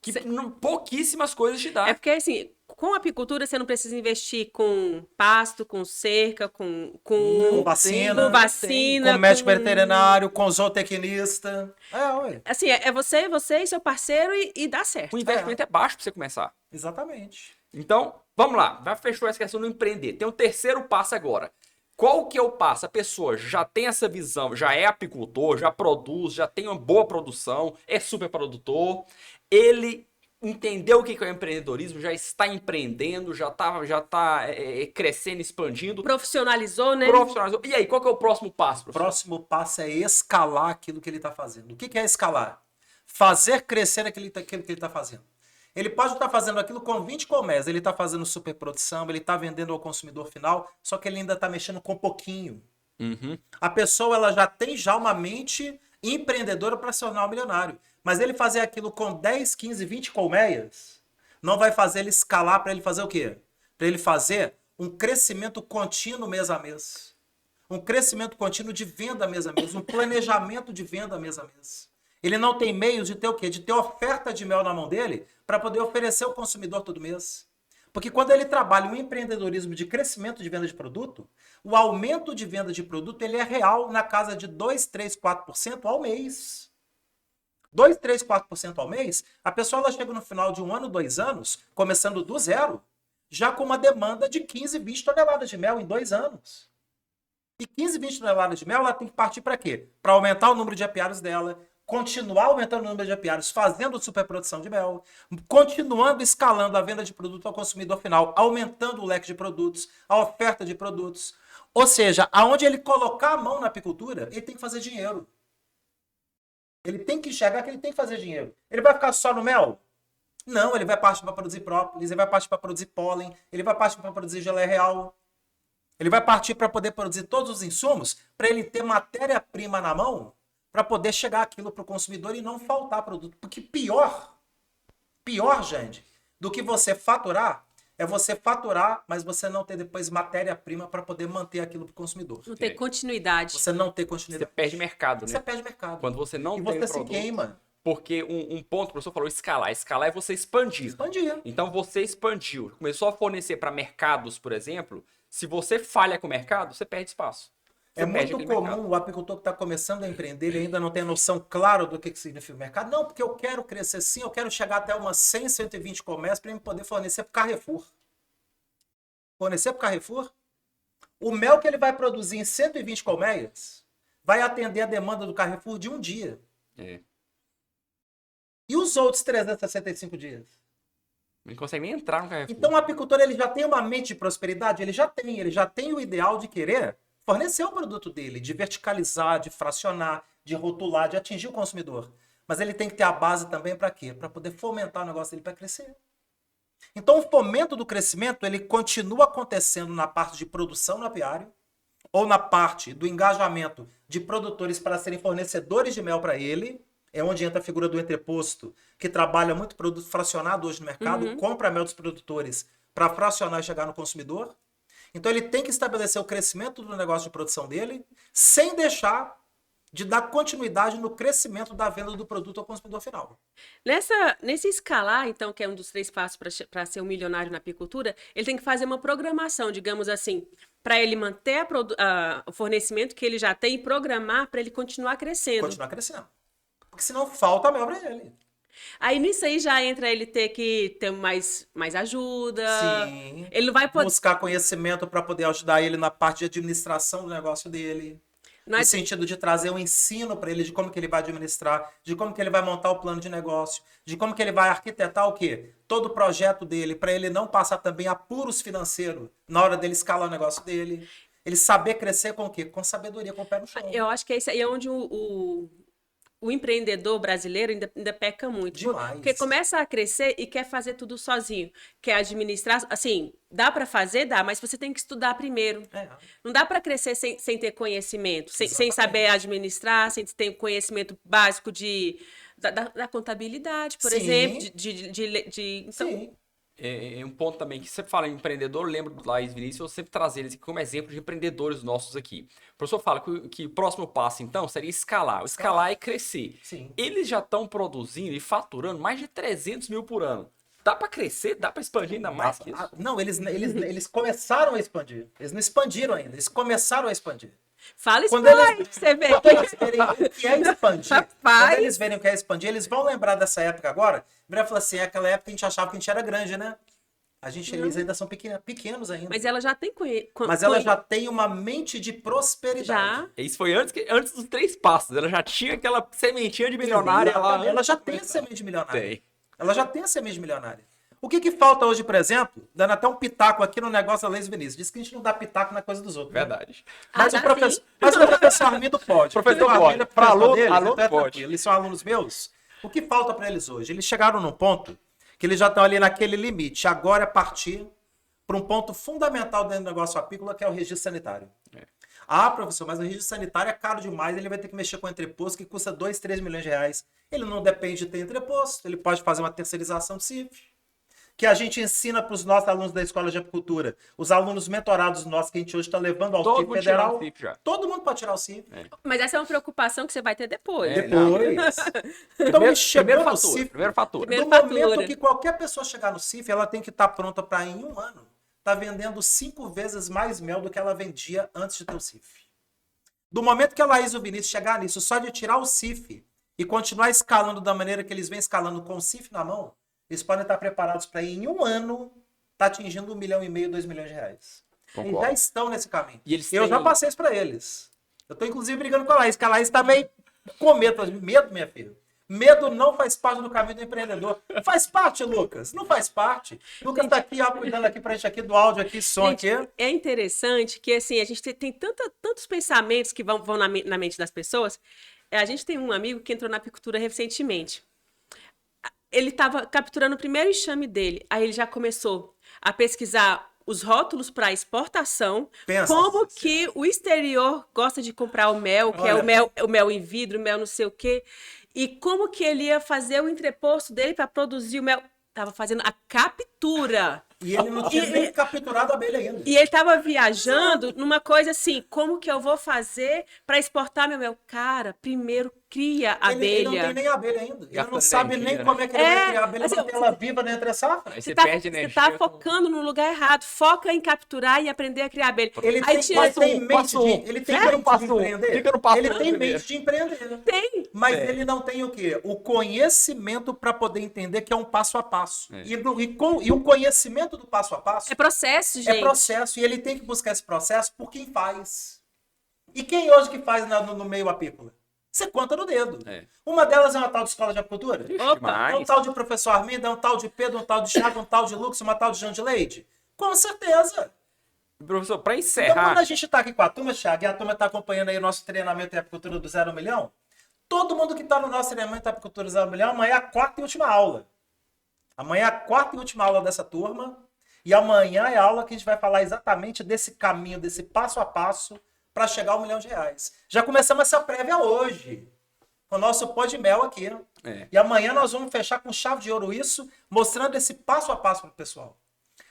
Speaker 2: que pouquíssima coisas te dá.
Speaker 1: é porque, assim, com a apicultura você não precisa investir com pasto, com cerca, com
Speaker 3: Com vacina.
Speaker 1: com vacina,
Speaker 3: Com médico
Speaker 1: com-
Speaker 3: veterinário, com zootecnista. Ué.
Speaker 1: Assim, é você e seu parceiro e dá certo.
Speaker 2: O investimento é baixo para você começar.
Speaker 3: Exatamente.
Speaker 2: Então, vamos lá. Já fechou essa questão do empreender. Tem o terceiro passo agora. Qual que é o passo? A pessoa já tem essa visão, já é apicultor, já produz, já tem uma boa produção, é super produtor. Ele entendeu o que é o empreendedorismo, já está empreendendo, já tá crescendo, expandindo,
Speaker 1: Profissionalizou, né?
Speaker 2: profissionalizou. E aí, qual que é o próximo passo,
Speaker 3: O
Speaker 2: professor?
Speaker 3: próximo passo é escalar aquilo que ele está fazendo. O que é escalar? Fazer crescer aquilo que ele está fazendo. Ele pode estar fazendo aquilo com 20 colmeias, ele está fazendo superprodução, ele está vendendo ao consumidor final, só que ele ainda está mexendo com pouquinho.
Speaker 2: Uhum.
Speaker 3: A pessoa ela já tem uma mente empreendedora para se tornar um milionário. Mas ele fazer aquilo com 10, 15, 20 colmeias não vai fazer ele escalar para ele fazer o quê? Para ele fazer um crescimento contínuo mês a mês. Um crescimento contínuo de venda mês a mês. Um planejamento de venda mês a mês. Ele não tem meios de ter o quê? De ter oferta de mel na mão dele para poder oferecer ao consumidor todo mês. Porque quando ele trabalha um empreendedorismo de crescimento de venda de produto, o aumento de venda de produto ele é real na casa de 2, 3, 4% ao mês. 2, 3, 4% ao mês, a pessoa ela chega no final de 1 ano, 2 anos, começando do zero, já com uma demanda de 15, 20 toneladas de mel em 2 anos. E 15, 20 toneladas de mel, ela tem que partir para quê? Para aumentar o número de apiários dela, continuar aumentando o número de apiários, fazendo superprodução de mel, continuando escalando a venda de produto ao consumidor final, aumentando o leque de produtos, a oferta de produtos. Ou seja, aonde ele colocar a mão na apicultura, ele tem que fazer dinheiro. Ele tem que enxergar que ele tem que fazer dinheiro. Ele vai ficar só no mel? Não, ele vai partir para produzir própolis, ele vai partir para produzir pólen, ele vai partir para produzir geleia real. Ele vai partir para poder produzir todos os insumos, para ele ter matéria-prima na mão, para poder chegar aquilo para o consumidor e não faltar produto. Porque pior, gente, do que você faturar, é você faturar, mas você não ter depois matéria-prima para poder manter aquilo para o consumidor.
Speaker 1: Não ter continuidade.
Speaker 3: Você não ter
Speaker 2: Você
Speaker 3: continuidade.
Speaker 2: perde mercado, né?
Speaker 3: Você perde mercado.
Speaker 2: Quando você não
Speaker 3: E
Speaker 2: tem
Speaker 3: você se
Speaker 2: produto.
Speaker 3: queima.
Speaker 2: Porque um ponto, o professor falou, escalar. Escalar é você expandir.
Speaker 3: Expandir.
Speaker 2: Então você expandiu, começou a fornecer para mercados, por exemplo. Se você falha com o mercado, você perde espaço. Você
Speaker 3: É
Speaker 2: perde
Speaker 3: muito
Speaker 2: aquele
Speaker 3: comum
Speaker 2: mercado.
Speaker 3: o apicultor que está começando a empreender, ele ainda não tem a noção clara do que significa o mercado. Não, porque eu quero crescer sim, eu quero chegar até umas 100, 120 comércios para poder fornecer para o Carrefour. Fornecer para o Carrefour? O mel que ele vai produzir em 120 colmeias vai atender a demanda do Carrefour de um dia.
Speaker 2: É.
Speaker 3: E os outros 365 dias?
Speaker 2: Não consegue nem entrar no Carrefour.
Speaker 3: Então o apicultor ele já tem uma mente de prosperidade? Ele já tem o ideal de querer fornecer o produto dele, de verticalizar, de fracionar, de rotular, de atingir o consumidor. Mas ele tem que ter a base também para quê? Para poder fomentar o negócio dele para crescer. Então o fomento do crescimento ele continua acontecendo na parte de produção no apiário ou na parte do engajamento de produtores para serem fornecedores de mel para ele. É onde entra a figura do entreposto, que trabalha muito produto fracionado hoje no mercado, compra mel dos produtores para fracionar e chegar no consumidor. Então ele tem que estabelecer o crescimento do negócio de produção dele, sem deixar de dar continuidade no crescimento da venda do produto ao consumidor final.
Speaker 1: Nesse escalar, então, que é um dos 3 passos para ser um milionário na apicultura, ele tem que fazer uma programação, digamos assim, para ele manter o fornecimento que ele já tem e programar para ele continuar crescendo.
Speaker 3: Continuar crescendo. Porque senão falta mel para ele.
Speaker 1: Aí nisso aí já entra ele ter que ter mais ajuda.
Speaker 3: Sim.
Speaker 1: Ele não vai poder.
Speaker 3: Buscar conhecimento para poder ajudar ele na parte de administração do negócio dele.
Speaker 1: Não
Speaker 3: No
Speaker 1: é-
Speaker 3: sentido de trazer um ensino para ele de como que ele vai administrar, de como que ele vai montar o plano de negócio, de como que ele vai arquitetar o quê? Todo o projeto dele, para ele não passar também apuros financeiros na hora dele escalar o negócio dele. Ele saber crescer com o quê? Com sabedoria, com o pé no chão.
Speaker 1: Eu acho que é isso aí onde o empreendedor brasileiro ainda peca muito.
Speaker 3: Demais.
Speaker 1: Porque começa a crescer e quer fazer tudo sozinho. Quer administrar. Assim, dá para fazer? Dá, mas você tem que estudar primeiro.
Speaker 3: É.
Speaker 1: Não dá para crescer sem ter conhecimento, sem
Speaker 3: Exatamente.
Speaker 1: saber administrar, sem ter conhecimento básico da contabilidade, por
Speaker 3: Sim.
Speaker 1: exemplo. Então,
Speaker 3: Sim.
Speaker 2: É um ponto também que você fala em empreendedor, eu lembro do Laís Vinícius, eu sempre trazer eles aqui como exemplo de empreendedores nossos aqui. O professor fala que o próximo passo, então, seria escalar. O escalar é crescer.
Speaker 3: Sim.
Speaker 2: Eles já estão produzindo e faturando mais de 300 mil por ano. Dá para crescer? Dá para expandir ainda mais que isso?
Speaker 3: Não, eles começaram a expandir. Eles não expandiram ainda, eles começaram a expandir.
Speaker 1: fala isso
Speaker 3: Quando
Speaker 1: pra
Speaker 3: eles-
Speaker 1: você ver.
Speaker 3: Quando eles verem o que é expandir,
Speaker 1: Rapaz.
Speaker 3: quando eles verem o que é expandir, eles vão lembrar dessa época agora. Vai falar assim, aquela época a gente achava que a gente era grande, né? Eles ainda são pequenos ainda.
Speaker 1: Mas ela já tem
Speaker 3: Mas ela já tem uma mente de prosperidade.
Speaker 1: Já.
Speaker 2: Isso foi antes dos 3 passos. Ela já tinha aquela sementinha de milionária lá.
Speaker 3: Ela já tem a semente milionária.
Speaker 2: Tem.
Speaker 3: Ela já tem a semente milionária. O que falta hoje, por exemplo, dando até um pitaco aqui no negócio da Laís Vinícius, diz que a gente não dá pitaco na coisa dos outros. Né?
Speaker 2: Verdade.
Speaker 3: Mas,
Speaker 1: Ah,
Speaker 3: o professor, mas o professor Armindo pode.
Speaker 2: Professor
Speaker 3: Armindo
Speaker 2: pode.
Speaker 3: é
Speaker 2: Pra
Speaker 3: professor
Speaker 2: aluno,
Speaker 3: deles,
Speaker 2: aluno
Speaker 3: então é
Speaker 2: pode.
Speaker 3: tranquilo. Eles são alunos meus. O que falta para eles hoje? Eles chegaram num ponto que eles já estão ali naquele limite. Agora é partir para um ponto fundamental dentro do negócio apícola, que é o registro sanitário. Ah, professor, mas o registro sanitário é caro demais, ele vai ter que mexer com entreposto que custa 2, 3 milhões de reais. Ele não depende de ter entreposto, ele pode fazer uma terceirização de CIF. Que a gente ensina para os nossos alunos da Escola de Apicultura, os alunos mentorados nossos que a gente hoje está levando ao
Speaker 2: Todo
Speaker 3: CIF
Speaker 2: mundo tirar
Speaker 3: federal.
Speaker 2: o CIF já.
Speaker 3: Todo mundo pode tirar o CIF.
Speaker 1: Mas essa é uma preocupação que você vai ter depois.
Speaker 3: Depois. Então,
Speaker 2: Primeiro,
Speaker 3: chegou
Speaker 2: primeiro
Speaker 3: no
Speaker 2: fator.
Speaker 3: CIF,
Speaker 2: Primeiro fator.
Speaker 1: Primeiro
Speaker 3: no
Speaker 1: fatura.
Speaker 3: momento que qualquer pessoa chegar no CIF, ela tem que estar pronta para, em um ano, estar vendendo 5 vezes mais mel do que ela vendia antes de ter o CIF. Do momento que a Laís e o Vinícius chegar nisso, só de tirar o CIF e continuar escalando da maneira que eles vêm escalando com o CIF na mão, eles podem estar preparados para, em um ano, estar atingindo 1,5 milhão, 2 milhões de reais. Eles
Speaker 2: Concordo.
Speaker 3: já estão nesse caminho.
Speaker 2: E eles
Speaker 3: Eu
Speaker 2: têm-
Speaker 3: já passei isso para eles. Eu estou, inclusive, brigando com a Laís, que a Laís está meio com medo. Medo, minha filha. Medo não faz parte do caminho do empreendedor. Faz parte, Lucas? Não faz parte. Lucas está aqui, ó, cuidando aqui pra gente aqui do áudio, aqui, som
Speaker 1: Gente,
Speaker 3: aqui.
Speaker 1: é interessante que assim, a gente tem tantos pensamentos que vão na mente das pessoas. A gente tem um amigo que entrou na apicultura recentemente. Ele estava capturando o primeiro enxame dele. Aí ele já começou a pesquisar os rótulos para exportação,
Speaker 3: Pensa.
Speaker 1: como que o exterior gosta de comprar o mel, que é
Speaker 3: Olha.
Speaker 1: o mel em vidro, o mel não sei o quê, e como que ele ia fazer o entreposto dele para produzir o mel. Tava fazendo a captura.
Speaker 3: E ele não tinha nem capturado a abelha ainda.
Speaker 1: E ele estava viajando numa coisa assim, como que eu vou fazer para exportar meu mel? Cara, primeiro cria a
Speaker 3: Ele não
Speaker 1: abelha.
Speaker 3: tem nem abelha ainda. Ele
Speaker 2: Gastando
Speaker 3: não sabe
Speaker 2: energia,
Speaker 3: nem como é que ele
Speaker 1: É,
Speaker 3: vai criar a abelha,
Speaker 1: assim,
Speaker 3: manter ela viva dentro da safra.
Speaker 2: Aí
Speaker 1: Você
Speaker 2: você
Speaker 1: tá,
Speaker 2: perde
Speaker 1: você
Speaker 2: energia.
Speaker 1: tá
Speaker 2: com-
Speaker 1: focando no lugar errado. Foca em capturar e aprender a criar abelha.
Speaker 3: Ele
Speaker 1: Aí
Speaker 3: tem,
Speaker 1: tinha
Speaker 3: ele tem mente
Speaker 2: passo um.
Speaker 3: de, ele tem
Speaker 2: Fica no
Speaker 3: mente
Speaker 2: passo
Speaker 3: de
Speaker 2: um.
Speaker 3: empreender.
Speaker 2: Fica no passo
Speaker 3: Ele
Speaker 2: um
Speaker 3: tem
Speaker 2: primeiro.
Speaker 3: mente de empreender.
Speaker 1: Tem.
Speaker 3: Mas
Speaker 2: É.
Speaker 3: ele não tem o quê? O conhecimento para poder entender que é um passo a passo.
Speaker 2: É.
Speaker 3: E o conhecimento do passo a passo
Speaker 1: É processo,
Speaker 3: é
Speaker 1: gente.
Speaker 3: processo. E ele tem que buscar esse processo por quem faz. E quem hoje que faz no meio apícola? Você conta no dedo.
Speaker 2: É.
Speaker 3: Uma delas é uma tal de escola de apicultura.
Speaker 1: Opa,
Speaker 2: Demais.
Speaker 3: É um tal de professor Armindo, é um tal de Pedro, um tal de Thiago, um tal de Lucas, uma tal de Jandileide? Com certeza.
Speaker 2: Professor, para
Speaker 3: Então, quando
Speaker 2: encerrar,
Speaker 3: a gente está aqui com a turma, Thiago, e a turma está acompanhando aí o nosso treinamento em apicultura do 0 a 1 milhão, todo mundo que está no nosso treinamento em apicultura do 0 a 1 milhão, amanhã é a 4ª e última aula. Amanhã é a 4ª e última aula dessa turma. E amanhã é a aula que a gente vai falar exatamente desse caminho, desse passo a passo para chegar ao 1 milhão de reais. Já começamos essa prévia hoje, com o nosso pó de mel aqui.
Speaker 2: É.
Speaker 3: E amanhã nós vamos fechar com chave de ouro isso, mostrando esse passo a passo para o pessoal.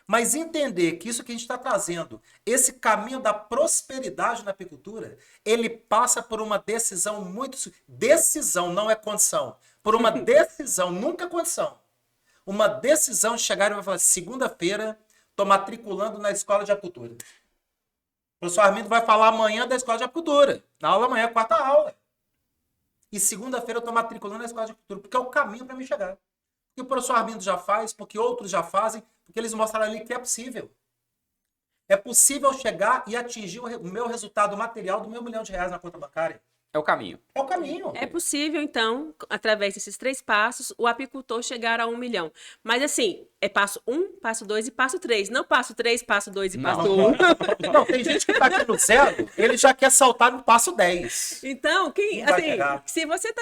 Speaker 3: Mas entender que isso que a gente está trazendo, esse caminho da prosperidade na apicultura, ele passa por uma decisão muito... Decisão, não é condição. Por uma decisão, nunca condição. Uma decisão de chegar e vai falar, segunda-feira, estou matriculando na escola de apicultura. O professor Armindo vai falar amanhã da escola de apicultura. Na aula amanhã, 4ª aula. E segunda-feira eu estou matriculando na escola de apicultura, porque é o caminho para me chegar. Porque o professor Armindo já faz, porque outros já fazem, porque eles mostraram ali que é possível. É possível chegar e atingir o meu resultado material do meu 1 milhão de reais na conta bancária.
Speaker 2: é o caminho.
Speaker 3: É o caminho.
Speaker 1: É possível, então, através desses 3 passos, o apicultor chegar a 1 milhão. Mas, assim, é passo 1, passo 2 e passo 3. Não passo 3, passo 2 e passo 1.
Speaker 3: Não, tem gente que está aqui no 0, ele já quer saltar no passo 10.
Speaker 1: Então, quem,
Speaker 3: Não vai
Speaker 1: assim,
Speaker 3: pegar.
Speaker 1: se você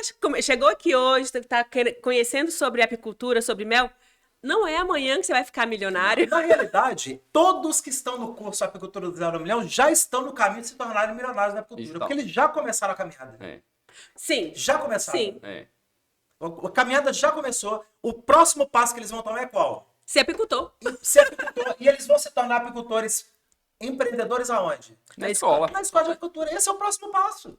Speaker 1: chegou aqui hoje, está conhecendo sobre apicultura, sobre mel, não é amanhã que você vai ficar milionário.
Speaker 3: Na realidade, todos que estão no curso Apicultura do 0 a 1 milhão já estão no caminho de se tornarem milionários na apicultura.
Speaker 2: Estão.
Speaker 3: Porque eles já começaram a caminhada.
Speaker 2: É,
Speaker 1: Sim,
Speaker 3: Já começaram.
Speaker 1: sim.
Speaker 2: é.
Speaker 3: A caminhada já começou. O próximo passo que eles vão tomar é qual?
Speaker 1: Ser apicultor.
Speaker 3: Ser apicultor. E eles vão se tornar apicultores empreendedores aonde?
Speaker 2: Na escola.
Speaker 3: Na escola de apicultura. Esse é o próximo passo.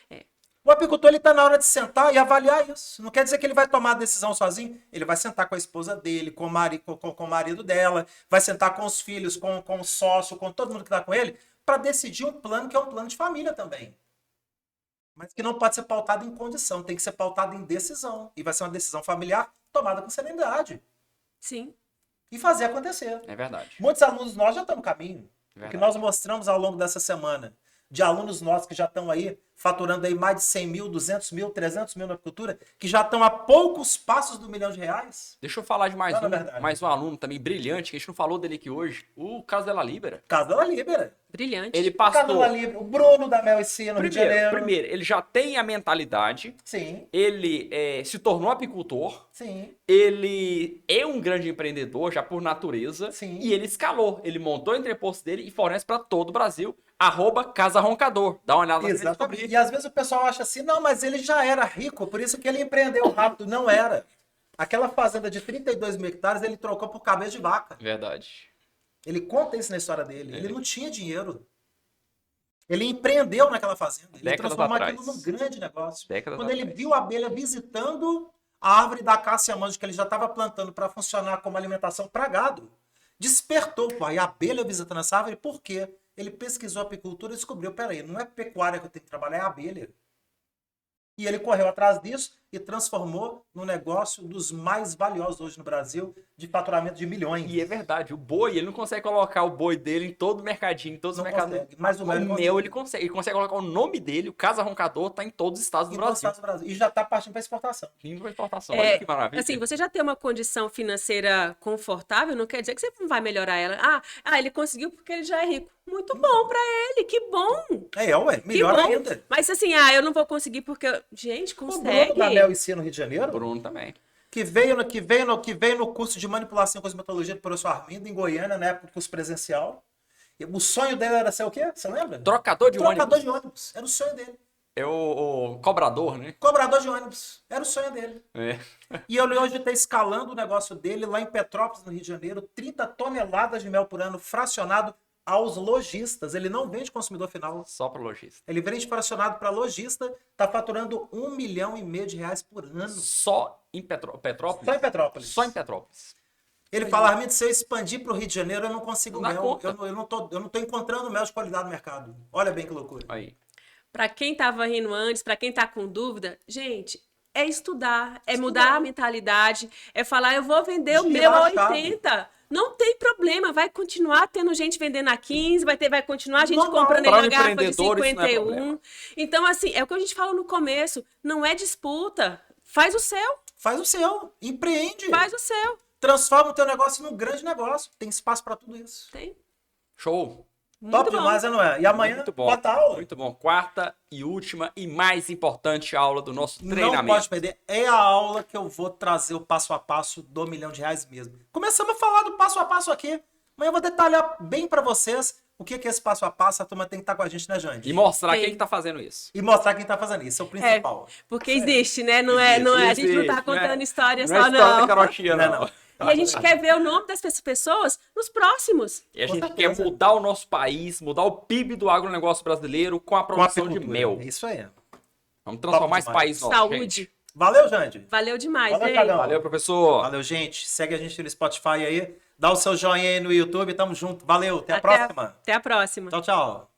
Speaker 1: É.
Speaker 3: O apicultor está na hora de sentar e avaliar isso. Não quer dizer que ele vai tomar a decisão sozinho. Ele vai sentar com a esposa dele, com o marido dela, vai sentar com os filhos, com o sócio, com todo mundo que está com ele, para decidir um plano que é um plano de família também. Mas que não pode ser pautado em condição, tem que ser pautado em decisão. E vai ser uma decisão familiar tomada com serenidade.
Speaker 1: Sim.
Speaker 3: E fazer acontecer.
Speaker 2: É verdade.
Speaker 3: Muitos alunos nossos já estão no caminho. O que
Speaker 2: Verdade.
Speaker 3: nós mostramos ao longo dessa semana, de alunos nossos que já estão aí faturando aí mais de 100 mil, 200 mil, 300 mil na apicultura, que já estão a poucos passos do R$ 1 milhão.
Speaker 2: Deixa eu falar de
Speaker 3: Não, na verdade.
Speaker 2: mais um aluno também brilhante, que a gente não falou dele aqui hoje, o Caso Della Libera.
Speaker 3: Caso da Libera.
Speaker 1: Brilhante.
Speaker 2: Ele
Speaker 3: Caso
Speaker 2: passou...
Speaker 3: da Libera. O Bruno da Mel e Cia no Rio de Janeiro.
Speaker 2: Primeiro, ele já tem a mentalidade,
Speaker 3: Sim,
Speaker 2: ele se tornou apicultor,
Speaker 3: sim.
Speaker 2: ele é um grande empreendedor, já por natureza,
Speaker 3: Sim.
Speaker 2: e ele escalou. Ele montou o entreposto dele e fornece para todo o Brasil. @Casa Roncador. Dá uma olhada lá.
Speaker 3: Exatamente. E às vezes o pessoal acha assim, não, mas ele já era rico, por isso que ele empreendeu rápido. Não era. Aquela fazenda de 32 mil hectares, ele trocou por cabeça de vaca.
Speaker 2: Verdade.
Speaker 3: Ele conta isso na história dele. Ele não tinha dinheiro. Ele empreendeu naquela fazenda. Ele
Speaker 2: Décadas
Speaker 3: transformou
Speaker 2: atrás.
Speaker 3: aquilo num grande negócio.
Speaker 2: Décadas
Speaker 3: Quando ele
Speaker 2: atrás.
Speaker 3: viu a abelha visitando a árvore da Acácia Manja, que ele já estava plantando para funcionar como alimentação para gado, despertou. Pô, e a abelha visitando essa árvore, por quê? Ele pesquisou apicultura e descobriu, peraí, não é pecuária que eu tenho que trabalhar, é abelha. E ele correu atrás disso e transformou no negócio dos mais valiosos hoje no Brasil, de faturamento de milhões.
Speaker 2: E é verdade, o boi, ele não consegue colocar o boi dele em todo o mercadinho, em todos os
Speaker 3: Não
Speaker 2: mercados.
Speaker 3: consegue, mas o mel ele
Speaker 2: mel ele consegue. Ele consegue colocar o nome dele, o Casa Roncador, tá em todos os estados do
Speaker 3: Em todos os
Speaker 2: Brasil.
Speaker 3: estados do Brasil. E já está partindo para exportação.
Speaker 2: Vindo pra exportação.
Speaker 1: É,
Speaker 2: Olha que maravilha.
Speaker 1: assim, você já tem uma condição financeira confortável, não quer dizer que você não vai melhorar ela. Ele conseguiu porque ele já é rico. Muito bom pra ele, que bom.
Speaker 3: Ué,
Speaker 1: Que
Speaker 3: melhor
Speaker 1: bom.
Speaker 3: ainda.
Speaker 1: Mas assim, eu não vou conseguir porque. Gente,
Speaker 3: O Bruno
Speaker 1: consegue.
Speaker 3: da Mel e Cia no Rio de Janeiro,
Speaker 2: Bruno também.
Speaker 3: que veio no curso de manipulação e cosmetologia do professor Armindo, em Goiânia, na época do curso presencial. E o sonho dele era ser o quê? Você lembra?
Speaker 2: Trocador de
Speaker 3: Trocador
Speaker 2: ônibus.
Speaker 3: de ônibus. Era o sonho dele.
Speaker 2: É o cobrador, né?
Speaker 3: Cobrador de ônibus. Era o sonho dele.
Speaker 2: É.
Speaker 3: E ele hoje está escalando o negócio dele lá em Petrópolis, no Rio de Janeiro, 30 toneladas de mel por ano fracionado aos lojistas. Ele não vende consumidor final.
Speaker 2: Só pro lojista.
Speaker 3: Ele vende fracionado para lojista, está faturando R$ 1,5 milhão por ano.
Speaker 2: Só em Petrópolis?
Speaker 3: Só em Petrópolis.
Speaker 2: Só em Petrópolis.
Speaker 3: Ele fala, Armindo, se eu expandir para o Rio de Janeiro, eu não consigo
Speaker 2: Não dá
Speaker 3: mel.
Speaker 2: conta.
Speaker 3: Eu não tô encontrando mel de qualidade no mercado. Olha bem que loucura.
Speaker 2: Aí.
Speaker 1: Pra quem tava rindo antes, pra quem tá com dúvida, gente, é estudar, é mudar a mentalidade, é falar, eu vou vender o meu a
Speaker 3: Girar a chave.
Speaker 1: 80. Não tem problema, vai continuar tendo gente vendendo a 15, vai continuar gente
Speaker 3: Normal.
Speaker 1: comprando em
Speaker 2: Para
Speaker 1: uma garrafa de
Speaker 2: empreendedores não é
Speaker 1: 51.
Speaker 2: problema.
Speaker 1: Então, assim, é o que a gente falou no começo, não é disputa. Faz o seu,
Speaker 3: Faz o seu. Empreende.
Speaker 1: faz o seu.
Speaker 3: Transforma o teu negócio num grande negócio. Tem espaço para tudo isso.
Speaker 1: Tem.
Speaker 2: Show.
Speaker 1: Muito
Speaker 3: Top
Speaker 1: bom.
Speaker 3: demais, não é? E amanhã,
Speaker 2: Muito bom.
Speaker 3: quarta aula.
Speaker 2: Muito bom. Quarta e última e mais importante aula do nosso treinamento.
Speaker 3: Não pode perder. É a aula que eu vou trazer o passo a passo do R$ 1 milhão mesmo. Começamos a falar do passo a passo aqui. Amanhã eu vou detalhar bem para vocês o que é esse passo a passo. A turma tem que estar com a gente, né, Jande?
Speaker 2: E mostrar
Speaker 1: Tem.
Speaker 2: quem que tá fazendo isso.
Speaker 3: E mostrar quem tá fazendo isso. É o principal.
Speaker 1: Porque existe, né? Não é, a gente não tá contando história
Speaker 2: não é
Speaker 1: só,
Speaker 2: história da
Speaker 1: não.
Speaker 2: carotinha,
Speaker 3: Não é
Speaker 2: não.
Speaker 3: não.
Speaker 1: E a gente quer ver o nome das pessoas nos próximos.
Speaker 2: E a
Speaker 3: Com
Speaker 2: gente
Speaker 3: certeza.
Speaker 2: quer mudar o nosso país, mudar o PIB do agronegócio brasileiro com a
Speaker 3: Com a
Speaker 2: produção de
Speaker 3: apicultura.
Speaker 2: mel.
Speaker 3: É isso aí.
Speaker 2: Vamos transformar
Speaker 3: Top
Speaker 2: esse
Speaker 3: demais.
Speaker 2: país nosso,
Speaker 1: Saúde.
Speaker 2: gente.
Speaker 3: Valeu, Jande.
Speaker 1: Valeu demais,
Speaker 3: Valeu,
Speaker 1: hein?
Speaker 3: Cagão.
Speaker 2: Valeu, professor.
Speaker 3: Valeu, gente. Segue a gente no Spotify aí. Dá o seu joinha aí no YouTube. Tamo junto. Valeu. Até a próxima.
Speaker 1: Até a próxima.
Speaker 3: Tchau, tchau.